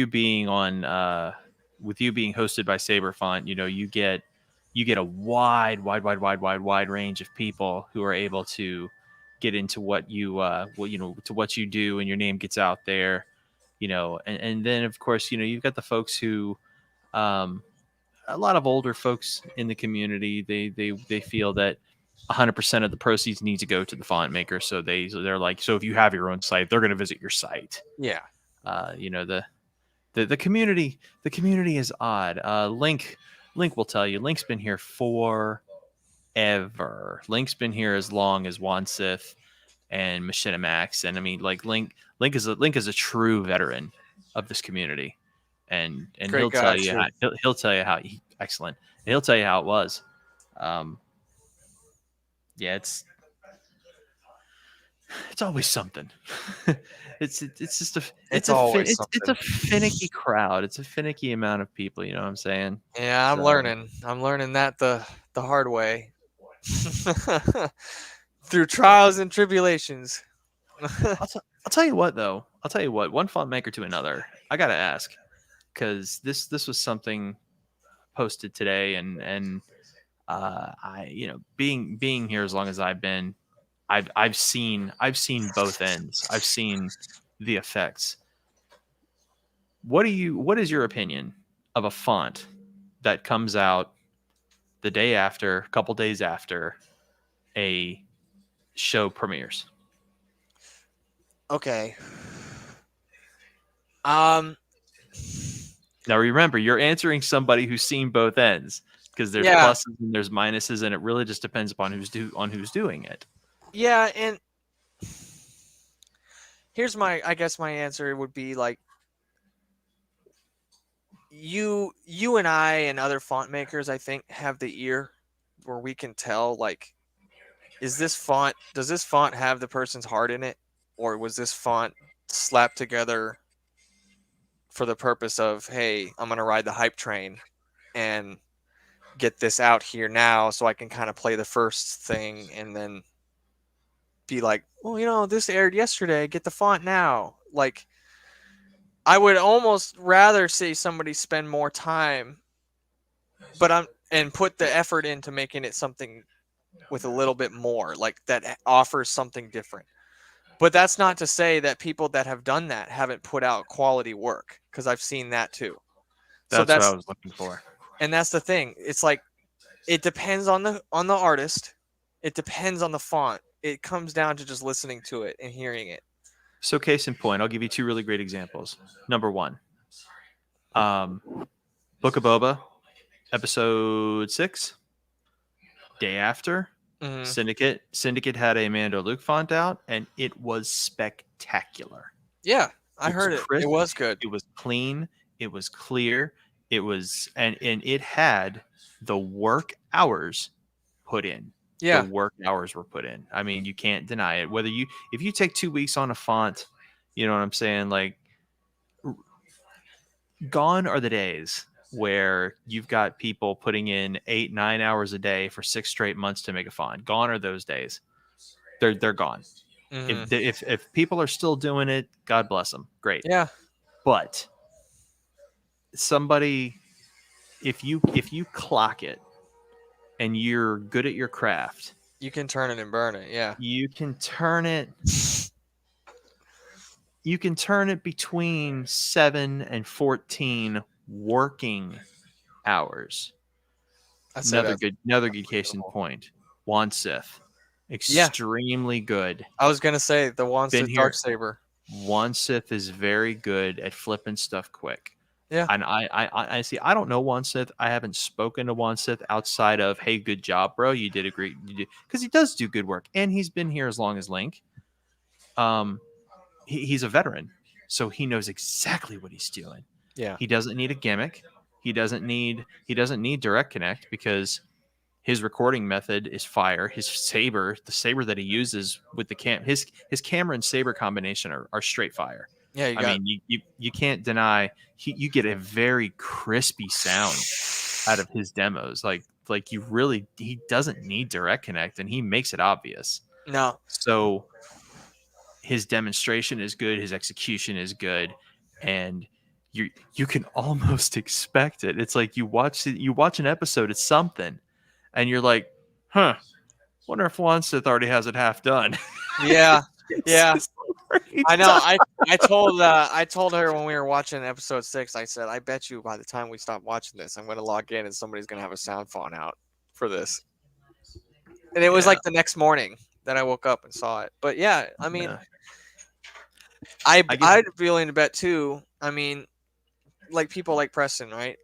being on with you being hosted by Saberfont, you get a wide range of people who are able to get into what to what you do, and your name gets out there, and then of course you've got the folks who a lot of older folks in the community, they feel that 100% of the proceeds need to go to the font maker. So they're like, so if you have your own site, they're going to visit your site. Yeah. The community is odd. Link will tell you. Link's been here forever. Link's been here as long as Juan Sith and Machinima, and I mean, like Link is a true veteran of this community, and Great he'll guy, tell you too. he'll tell you how excellent. And he'll tell you how it was. Yeah, it's always something. it's just It's always it's a finicky crowd. It's a finicky amount of people. You know what I'm saying? Yeah, I'm So- learning. I'm learning that the hard way. Through trials and tribulations. I'll tell you what, though. I'll tell you what. One font maker to another. I gotta ask, because this was something posted today, and I being here as long as I've been, I've seen both ends. I've seen the effects. What is your opinion of a font that comes out the day after, a couple days after a show premieres. Okay. Um. Now remember, you're answering somebody who's seen both ends because there's Yeah. pluses and there's minuses, and it really just depends upon who's doing it. Yeah, and here's I guess my answer would be like you and I and other font makers, I think, have the ear where we can tell like, does this font have the person's heart in it, or was this font slapped together for the purpose of, hey, I'm gonna ride the hype train and get this out here now so I can kind of play the first thing and then be like, well, this aired yesterday, get the font now. Like, I would almost rather see somebody spend more time, and put the effort into making it something with a little bit more, like that offers something different. But that's not to say that people that have done that haven't put out quality work, because I've seen that too. So That's what I was looking for. and that's the thing. It's like it depends on the artist. It depends on the font. It comes down to just listening to it and hearing it. So case in point, I'll give you 2 really great examples. Number 1, Book of Boba, episode 6, day after. Mhm. Syndicate had a Mando Luke font out, and it was spectacular. Yeah, I heard it. Crisp, It was good. it was clean, it was clear, it was and it had the work hours put in. Yeah, The work hours were put in. I mean, you can't deny it. If you take 2 weeks on a font, you know what I'm saying? Like, gone are the days where you've got people putting in 8-9 hours a day for 6 straight months to make a font. Gone are those days. They're gone. Mhm. If people are still doing it, God bless them. Great. Yeah, But somebody, if you clock it and you're good at your craft, you can turn it and burn it. Yeah. you can turn it. You can turn it between 7 and 14 working hours. I say Another that's good case in reasonable. point. Juan Sith, Yeah. extremely good. I was gonna say the one Been Sith here. Darksaber. Juan Sith is very good at flipping stuff quick. Yeah. And I see. I don't know Juan Sith. I haven't spoken to Juan Sith outside of, hey, good job, bro. You did a great, because he does do good work, and he's been here as long as Link. He's a veteran, so he knows exactly what he's doing. Yeah. He doesn't need a gimmick. He doesn't need direct connect, because his recording method is fire. His saber, the saber that he uses with the his camera and saber combination are straight fire. Yeah. I mean, you can't deny you get a very crispy sound out of his demos. Like he doesn't need direct connect, and he makes it obvious. No. So his demonstration is good, his execution is good, and you can almost expect it. It's like you watch an episode, it's something, and you're like, huh, wonder if Juan Sith already has it half done. Yeah. Yeah. I know. Done. I told her when we were watching episode 6. I said, I bet you by the time we stop watching this, I'm going to log in and somebody's going to have a sound font out for this. And it was Yeah. like the next morning that I woke up and saw it. But yeah, I mean, Yeah. I'd be willing to bet too. I mean, like people like Preston, right?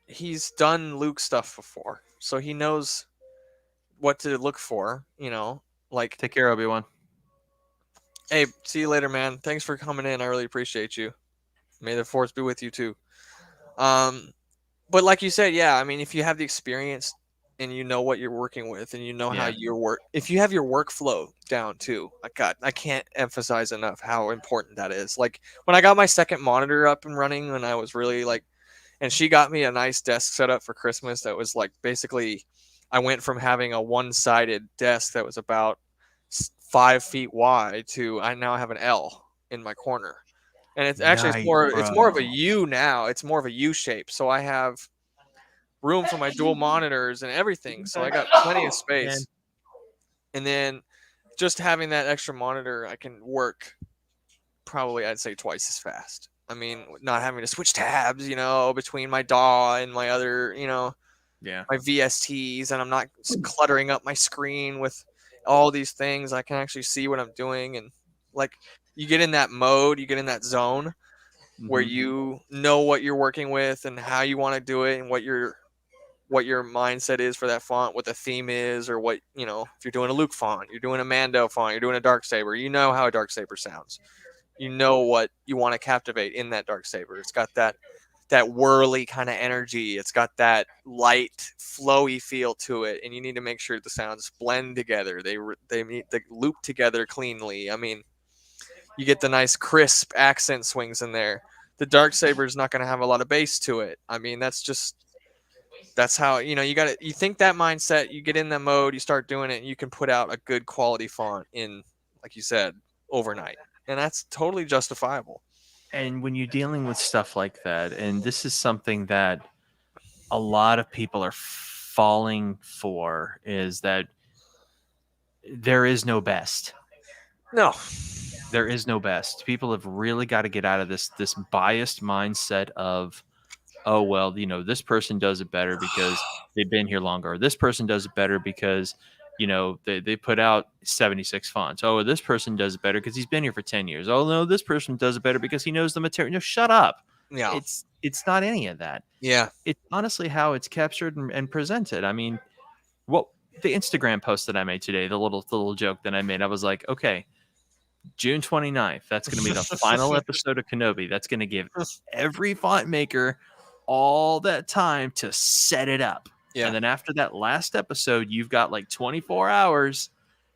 He's done Luke stuff before, so he knows what to look for. Like, Take care, Obi-Wan. hey, see you later, man. Thanks for coming in. I really appreciate you. May the force be with you too. But like you said, yeah, I mean, if you have the experience and you know what you're working with and you know how Yeah. if you have your workflow down too, I can't emphasize enough how important that is. Like when I got my second monitor up and running, when I was really like, and she got me a nice desk set up for Christmas that was like, basically I went from having a one-sided desk that was about 5 feet wide to I now have an L in my corner. And it's actually Nice, it's more of a bro. U now. It's more of a U shape. So I have room for my dual monitors and everything. So I got plenty of space. And then just having that extra monitor, I can work probably, I'd say, twice as fast. I mean, not having to switch tabs, between my DAW and my other, Yeah. my VSTs, and I'm not cluttering up my screen with all these things. I can actually see what I'm doing, and like you get in that mode, you get in that zone where Mhm. you know what you're working with and how you want to do it and what your mindset is for that font, what the theme is, or what, you know, if you're doing a Luke font, you're doing a Mando font, you're doing a Darksaber, you know how a Darksaber sounds. You know what you want to captivate in that Darksaber. It's got that whirly kind of energy. It's got that light, flowy feel to it, and you need to make sure the sounds blend together. They need to loop together cleanly. I mean, you get the nice crisp accent swings in there. The Darksaber is not going to have a lot of bass to it. I mean, that's how, you know, you think that mindset, you get in that mode, you start doing it, and you can put out a good quality font in, like you said, overnight, and that's totally justifiable. And when you're dealing with stuff like that, and this is something that a lot of people are falling for, is that there is no best. No. There is no best. People have really got to get out of this biased mindset of, oh well, you know, this person does it better because they've been here longer. Or this person does it better because, you know, they put out 76 fonts. Oh, this person does it better because he's been here for 10 years. Oh no, this person does it better because he knows the material. No, shut up. Yeah. It's not any of that. Yeah. It's honestly how it's captured and presented. I mean, what the Instagram post that I made today, the little joke that I made, I was like, okay, June 29th, that's going to be the final episode of Kenobi. That's going to give every font maker all that time to set it up. Yeah. And then after that last episode, you've got like 24 hours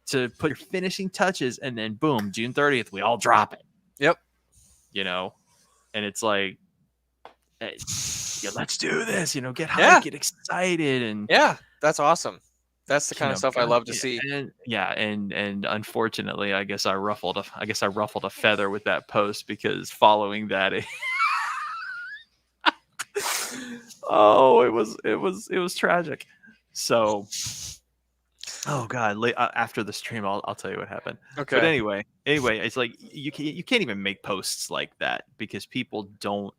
to put your finishing touches. And then boom, June 30th, we all drop it. Yep. You know, and it's like, hey, yeah, let's do this, you know, get hyped, Yeah. get excited. And Yeah. That's awesome. That's the kind you of know, stuff I love to see. And yeah, and unfortunately, I guess I ruffled a feather with that post, because following that, oh, it was tragic. So, oh god, after the stream, I'll tell you what happened. Okay. But anyway, it's like you can't even make posts like that because people don't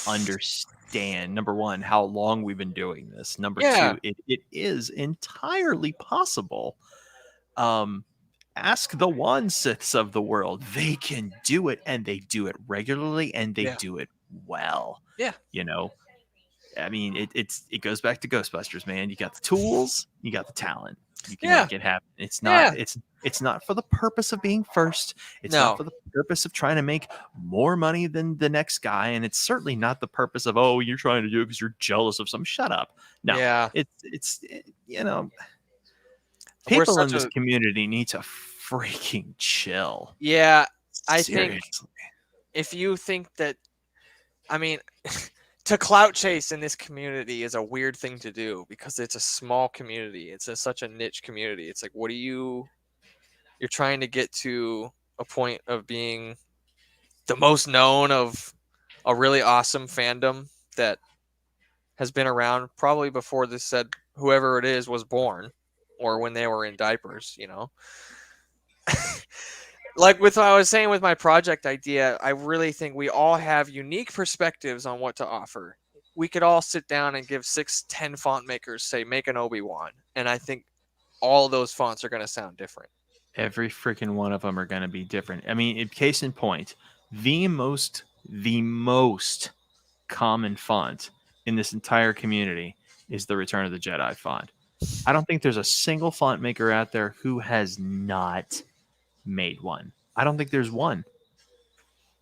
understand, number one, how long we've been doing this. Number Yeah. two, it is entirely possible. Ask the one Siths of the world. They can do it, and they do it regularly, and they Yeah. do it well. Yeah. You know, I mean, it goes back to Ghostbusters, man. You got the tools, you got the talent. You can Yeah. make it happen. It's Yeah. not it's not for the purpose of being first. It's No. not for the purpose of trying to make more money than the next guy, and it's certainly not the purpose of, oh, you're trying to do it because you're jealous of some. Shut up. No. Yeah. You know, We're people in such this a community need to freaking chill. Yeah. I think Seriously. if you think that, I mean, to clout chase in this community is a weird thing to do because it's a small community. It's such a niche community. It's like, you're trying to get to a point of being the most known of a really awesome fandom that has been around probably before this said whoever it is was born, or when they were in diapers, you know. Like with what I was saying with my project idea, I really think we all have unique perspectives on what to offer. We could all sit down and give 6-10 font makers, say, make an Obi-Wan, and I think all of those fonts are going to sound different. Every freaking one of them are going to be different. I mean, case in point, the most common font in this entire community is the Return of the Jedi font. I don't think there's a single font maker out there who has not made one. I don't think there's one.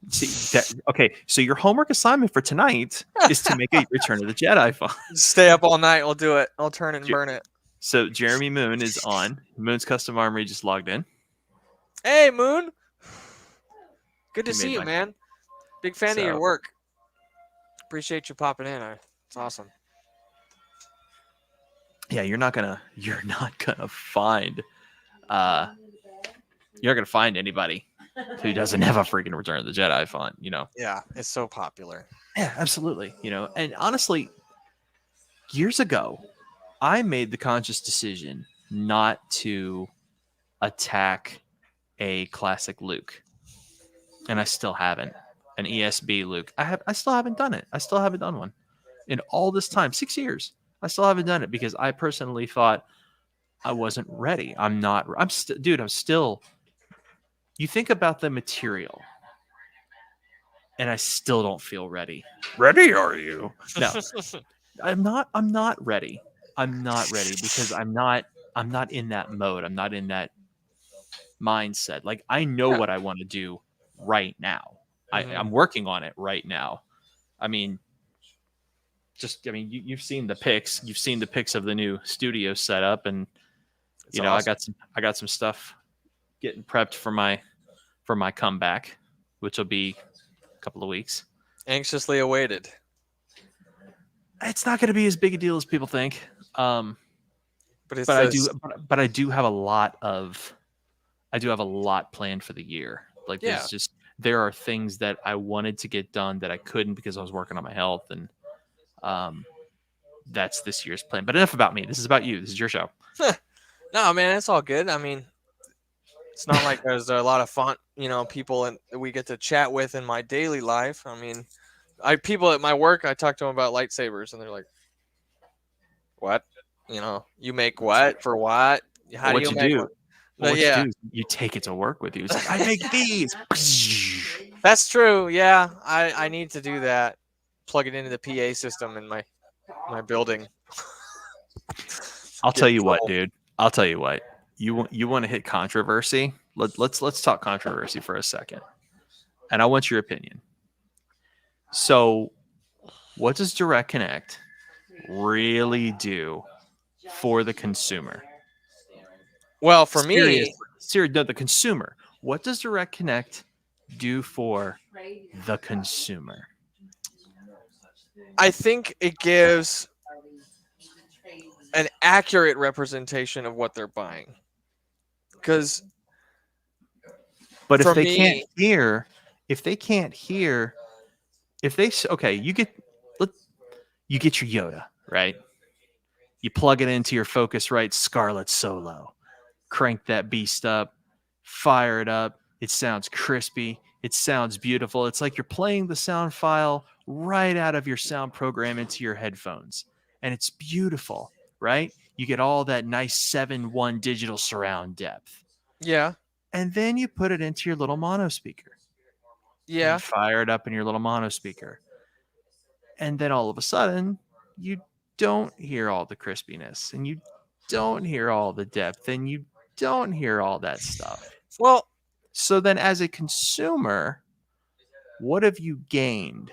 See that? Okay, so your homework assignment for tonight is to make a Return of the Jedi font. Stay up all night. We'll do it. I'll turn it and Sure. burn it. So Jeremy Moon is on. Moon's Custom Armory just logged in. Hey, Moon. Good to He see made you, my- man. Big fan of your So- work. Appreciate you popping in. It's awesome. Yeah, you're not gonna find you're not gonna find anybody who doesn't have a freaking Return of the Jedi font, you know. Yeah, it's so popular. Yeah, absolutely. You know, and honestly, years ago, I made the conscious decision not to attack a classic Luke. And I still haven't. An ESB Luke. I still haven't done it. I still haven't done one. In all this time, 6 years, I still haven't done it because I personally thought I wasn't ready. I'm not. I'm still, dude. I'm still. You think about the material, and I still don't feel ready. Ready are you? No, I'm not. I'm not ready. I'm not ready because I'm not. I'm not in that mode. I'm not in that mindset. Like I know Yeah. what I want to do right now. Mhm. I'm working on it right now. I mean, you've seen the pics. You've seen the pics of the new studio setup, and It's I awesome. got some stuff getting prepped for my comeback, which will be a couple of weeks. Anxiously awaited. It's not going to be as big a deal as people think. But it's But I this. do, but I do have a lot of, I do have a lot planned for the year. Like Yeah. there are things that I wanted to get done that I couldn't because I was working on my health, and um, that's this year's plan. But enough about me. This is about you. This is your show. No, man, it's all good. I mean, it's not like there's a lot of font, people that we get to chat with in my daily life. I mean, people at my work, I talk to them about lightsabers, and they're like, "What? You make what for what? How do What you you make do? one?" Well, But what you yeah, do is you take it to work with you. It's like I make these. that's true. Yeah, I need to do that. Plug it into the PA system in my building. I'll Get tell in you what, trouble. dude. I'll tell you what. You want to hit controversy? Let's talk controversy for a second, and I want your opinion. So, what does Direct Connect really do for the consumer? Well, for Seriously, me, no, the consumer. What does Direct Connect do for the consumer? I think it gives an accurate representation of what they're buying. Because But if for they can't me, hear, if they can't hear, if they okay, you get your Yoda, right? You plug it into your Focusrite Scarlett Solo, crank that beast up, fire it up. It sounds crispy. It sounds beautiful. It's like you're playing the sound file right out of your sound program into your headphones. And it's beautiful, right? You get all that nice 7.1 digital surround depth. yeah, And then you put it into your little mono speaker and you yeah, fire it up in your little mono speaker. And then all of a sudden, you don't hear all the crispiness and you don't hear all the depth and you don't hear all that stuff. well, So then, as a consumer, what have you gained?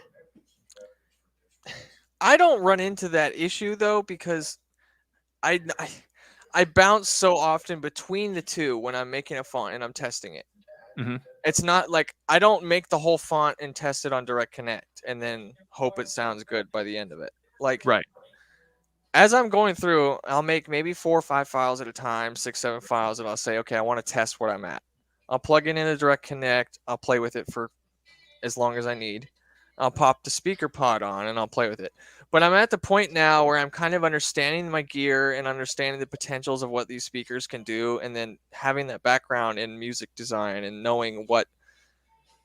I don't run into that issue though because I I bounce so often between the two when I'm making a font and I'm testing it. Mhm. It's not like I don't make the whole font and test it on Direct Connect and then hope it sounds good by the end of it. Like Right. as I'm going through, I'll make maybe 4 or 5 files at a time, 6, 7 files, and I'll say, okay, I want to test what I'm at. I'll plug it into Direct Connect. I'll play with it for as long as I need. I'll pop the speaker pod on and I'll play with it. But I'm at the point now where I'm kind of understanding my gear and understanding the potentials of what these speakers can do, and then having that background in music design and knowing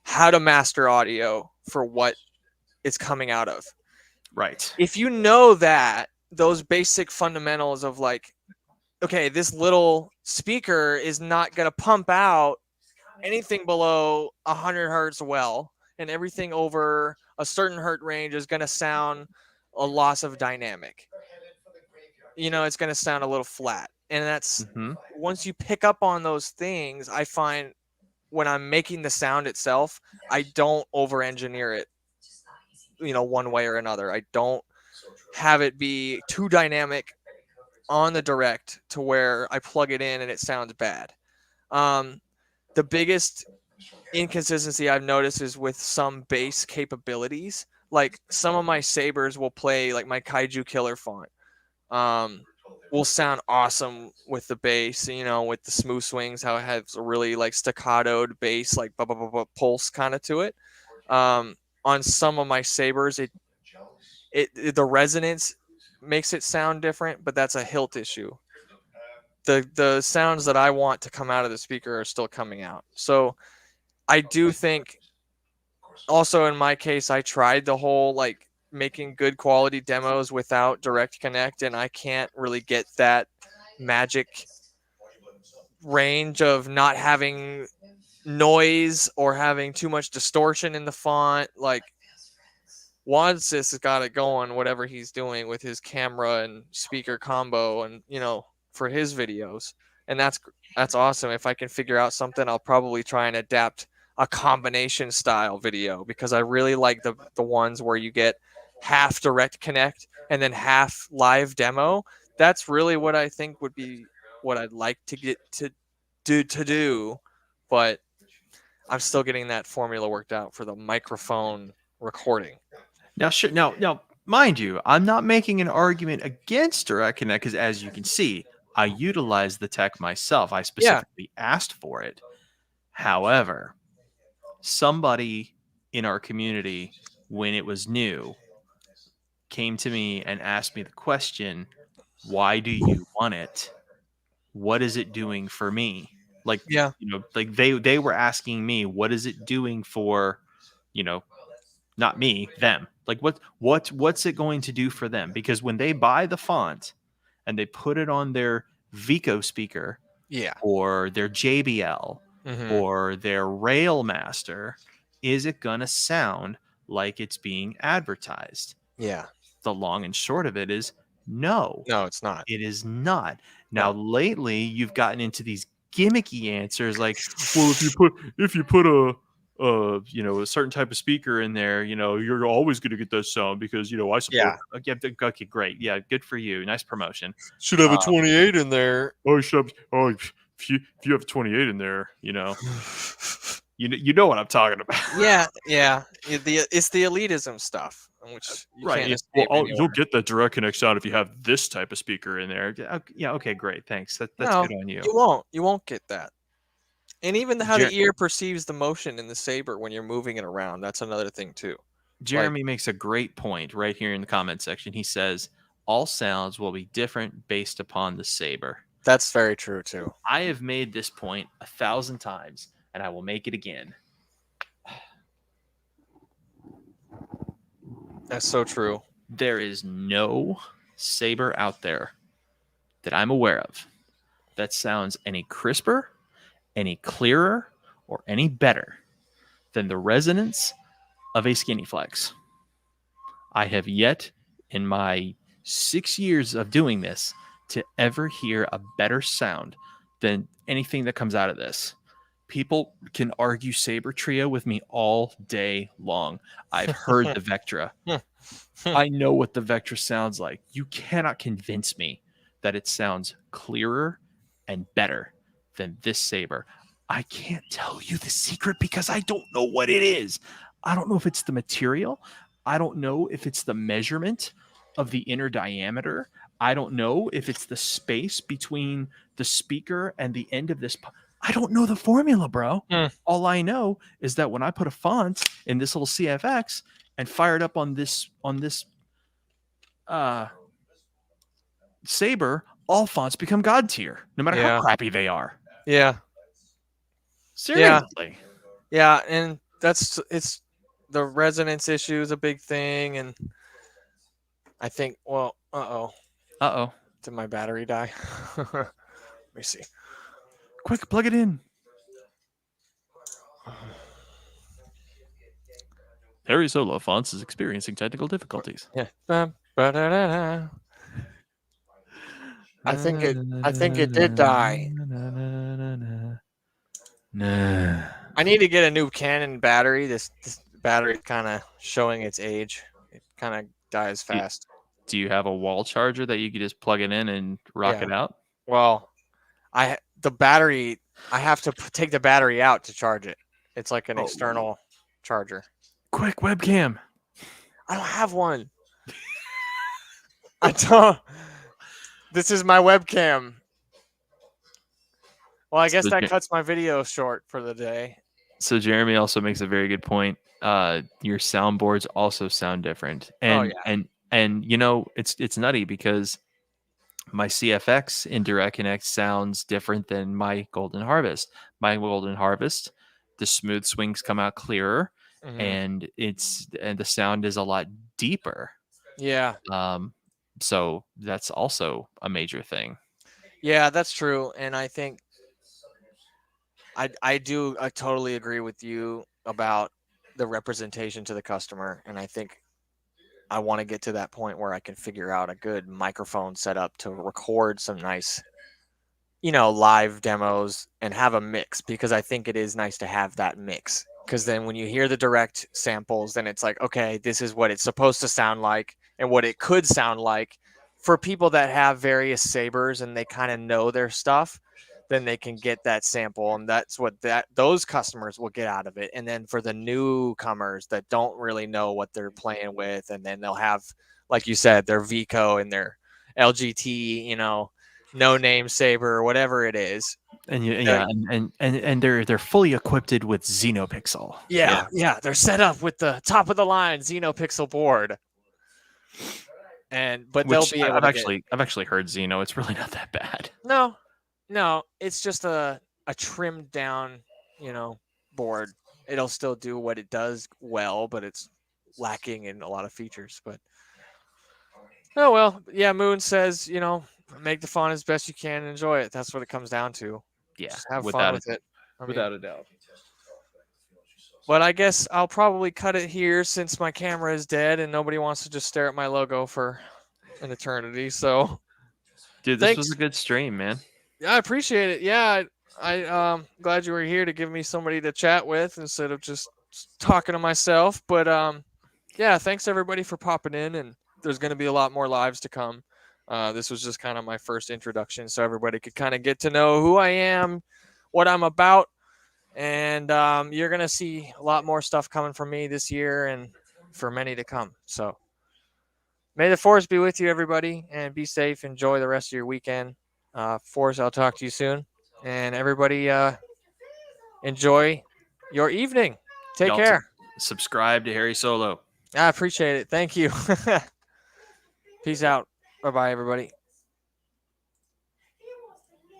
how to master audio for what it's coming out of. Right. If you know that, those basic fundamentals of like, okay, this little speaker is not going to pump out anything below 100 hertz well, and everything over a certain hertz range is going to sound a loss of dynamic. It's going to sound a little flat. And that's Mhm. once you pick up on those things, I find when I'm making the sound itself, I don't over engineer it, one way or another. I don't have it be too dynamic on the direct to where I plug it in and it sounds bad. The biggest inconsistency I've noticed is with some bass capabilities. Like some of my sabers will play like my Kaiju Killer font. Will sound awesome with the bass, with the smooth swings, how it has a really like staccatoed bass, like pulse kind of to it. On some of my sabers, the resonance makes it sound different, but that's a hilt issue. The sounds that I want to come out of the speaker are still coming out. So I do think also in my case I tried the whole like making good quality demos without direct connect, and I can't really get that magic range of not having noise or having too much distortion in the font. Like Wadsys has got it going, whatever he's doing with his camera and speaker combo, and for his videos, and that's awesome. If I can figure out something, I'll probably try and adapt a combination style video, because I really like the ones where you get half direct connect and then half live demo. That's really what I think would be what I'd like to get to do, but I'm still getting that formula worked out for the microphone recording. Now, sure. Now, mind you, I'm not making an argument against Direct Connect because, as you can see, I utilize the tech myself. I specifically asked for it. However, somebody in our community, when it was new, came to me and asked me the question, "Why do you want it? What is it doing for me?" Like, Yeah. like they were asking me, "What is it doing for, not me, them? Like what's it going to do for them?" Because when they buy the font and they put it on their Vico speaker Yeah. or their JBL or their Railmaster, is it gonna sound like it's being advertised? Yeah. The long and short of it is no. No, it's not. It is not. Now, No. lately, you've gotten into these gimmicky answers like, well, if you put a certain type of speaker in there, you're always going to get that sound because I support. Yeah. Okay, great. Yeah, good for you. Nice promotion. Should have a 28 in there. If you have 28 in there, you know what I'm talking about. Yeah. It's the elitism stuff, which you Right. can't Yeah. escape Well, anymore. you'll get that direct connect sound if you have this type of speaker in there. Yeah. Okay. Great. Thanks. That's No, good on you. You won't get that. And even how the ear perceives the motion in the Saber when you're moving it around, that's another thing too. Jeremy makes a great point right here in the comment section. He says, all sounds will be different based upon the Saber. That's very true too. I have made this point 1,000 times, and I will make it again. That's so true. There is no Saber out there that I'm aware of that sounds any crisper, any clearer, or any better than the resonance of a Skinny Flex. I have yet, in my 6 years of doing this, to ever hear a better sound than anything that comes out of this. People can argue Saber Trio with me all day long. I've heard the Vectra. I know what the Vectra sounds like. You cannot convince me that it sounds clearer and better than this Saber. I can't tell you the secret because I don't know what it is. I don't know if it's the material. I don't know if it's the measurement of the inner diameter. I don't know if it's the space between the speaker and the end of this. I don't know the formula, bro. All I know is that when I put a font in this little CFX and fire it up on this Saber, all fonts become God tier, no matter how crappy they are. Yeah. Seriously. Yeah, and it's the resonance issue is a big thing, and I think, well, did my battery die? Let me see. Quick, plug it in. Harry Solo Fonts is experiencing technical difficulties. Yeah. I think it did die. I need to get a new Canon battery. This battery is kind of showing its age. It kind of dies fast. Do you have a wall charger that you could just plug it in and rock it out? Well, I have to take the battery out to charge it. It's like an external charger. Quick, webcam. I don't have one. I don't. This is my webcam. Well, I guess that cuts my video short for the day. So Jeremy also makes a very good point. Your soundboards also sound different, and it's nutty because my CFX in Direct Connect sounds different than my Golden Harvest. My Golden Harvest, the smooth swings come out clearer, Mhm. and the sound is a lot deeper. Yeah. So that's also a major thing. Yeah, that's true. And I think I totally agree with you about the representation to the customer. And I think I want to get to that point where I can figure out a good microphone setup to record some nice, live demos and have a mix, because I think it is nice to have that mix. Because then when you hear the direct samples, then it's like, okay, this is what it's supposed to sound like and what it could sound like for people that have various sabers and they kind of know their stuff. Then they can get that sample, and that's what those customers will get out of it. And then for the newcomers that don't really know what they're playing with, and then they'll have, like you said, their Vico and their LGT, no name saber or whatever it is. And Uh, and they're fully equipped with Xenopixel. Yeah, they're set up with the top of the line Xenopixel board, but they'll Which be able to get. I've actually heard Xeno. It's really not that bad. No, it's just a trimmed down, board. It'll still do what it does well, but it's lacking in a lot of features. But oh well, yeah. Moon says, make the fun as best you can and enjoy it. That's what it comes down to. Yeah, Just have fun without with it. I mean, without a doubt. but I guess I'll probably cut it here since my camera is dead and nobody wants to just stare at my logo for an eternity. So Dude, this thanks. was a good stream, man. Yeah, I appreciate it. Yeah, I glad you were here to give me somebody to chat with instead of just talking to myself. But yeah, thanks everybody for popping in, and there's going to be a lot more lives to come. This was just kind of my first introduction, so everybody could kind of get to know who I am, what I'm about, and you're going to see a lot more stuff coming from me this year and for many to come. So may the force be with you, everybody, and be safe. Enjoy the rest of your weekend. Force, I'll talk to you soon. And everybody, enjoy your evening. Take Y'all care. Subscribe to Harry Solo. I appreciate it. Thank you. Peace out. Bye-bye, everybody.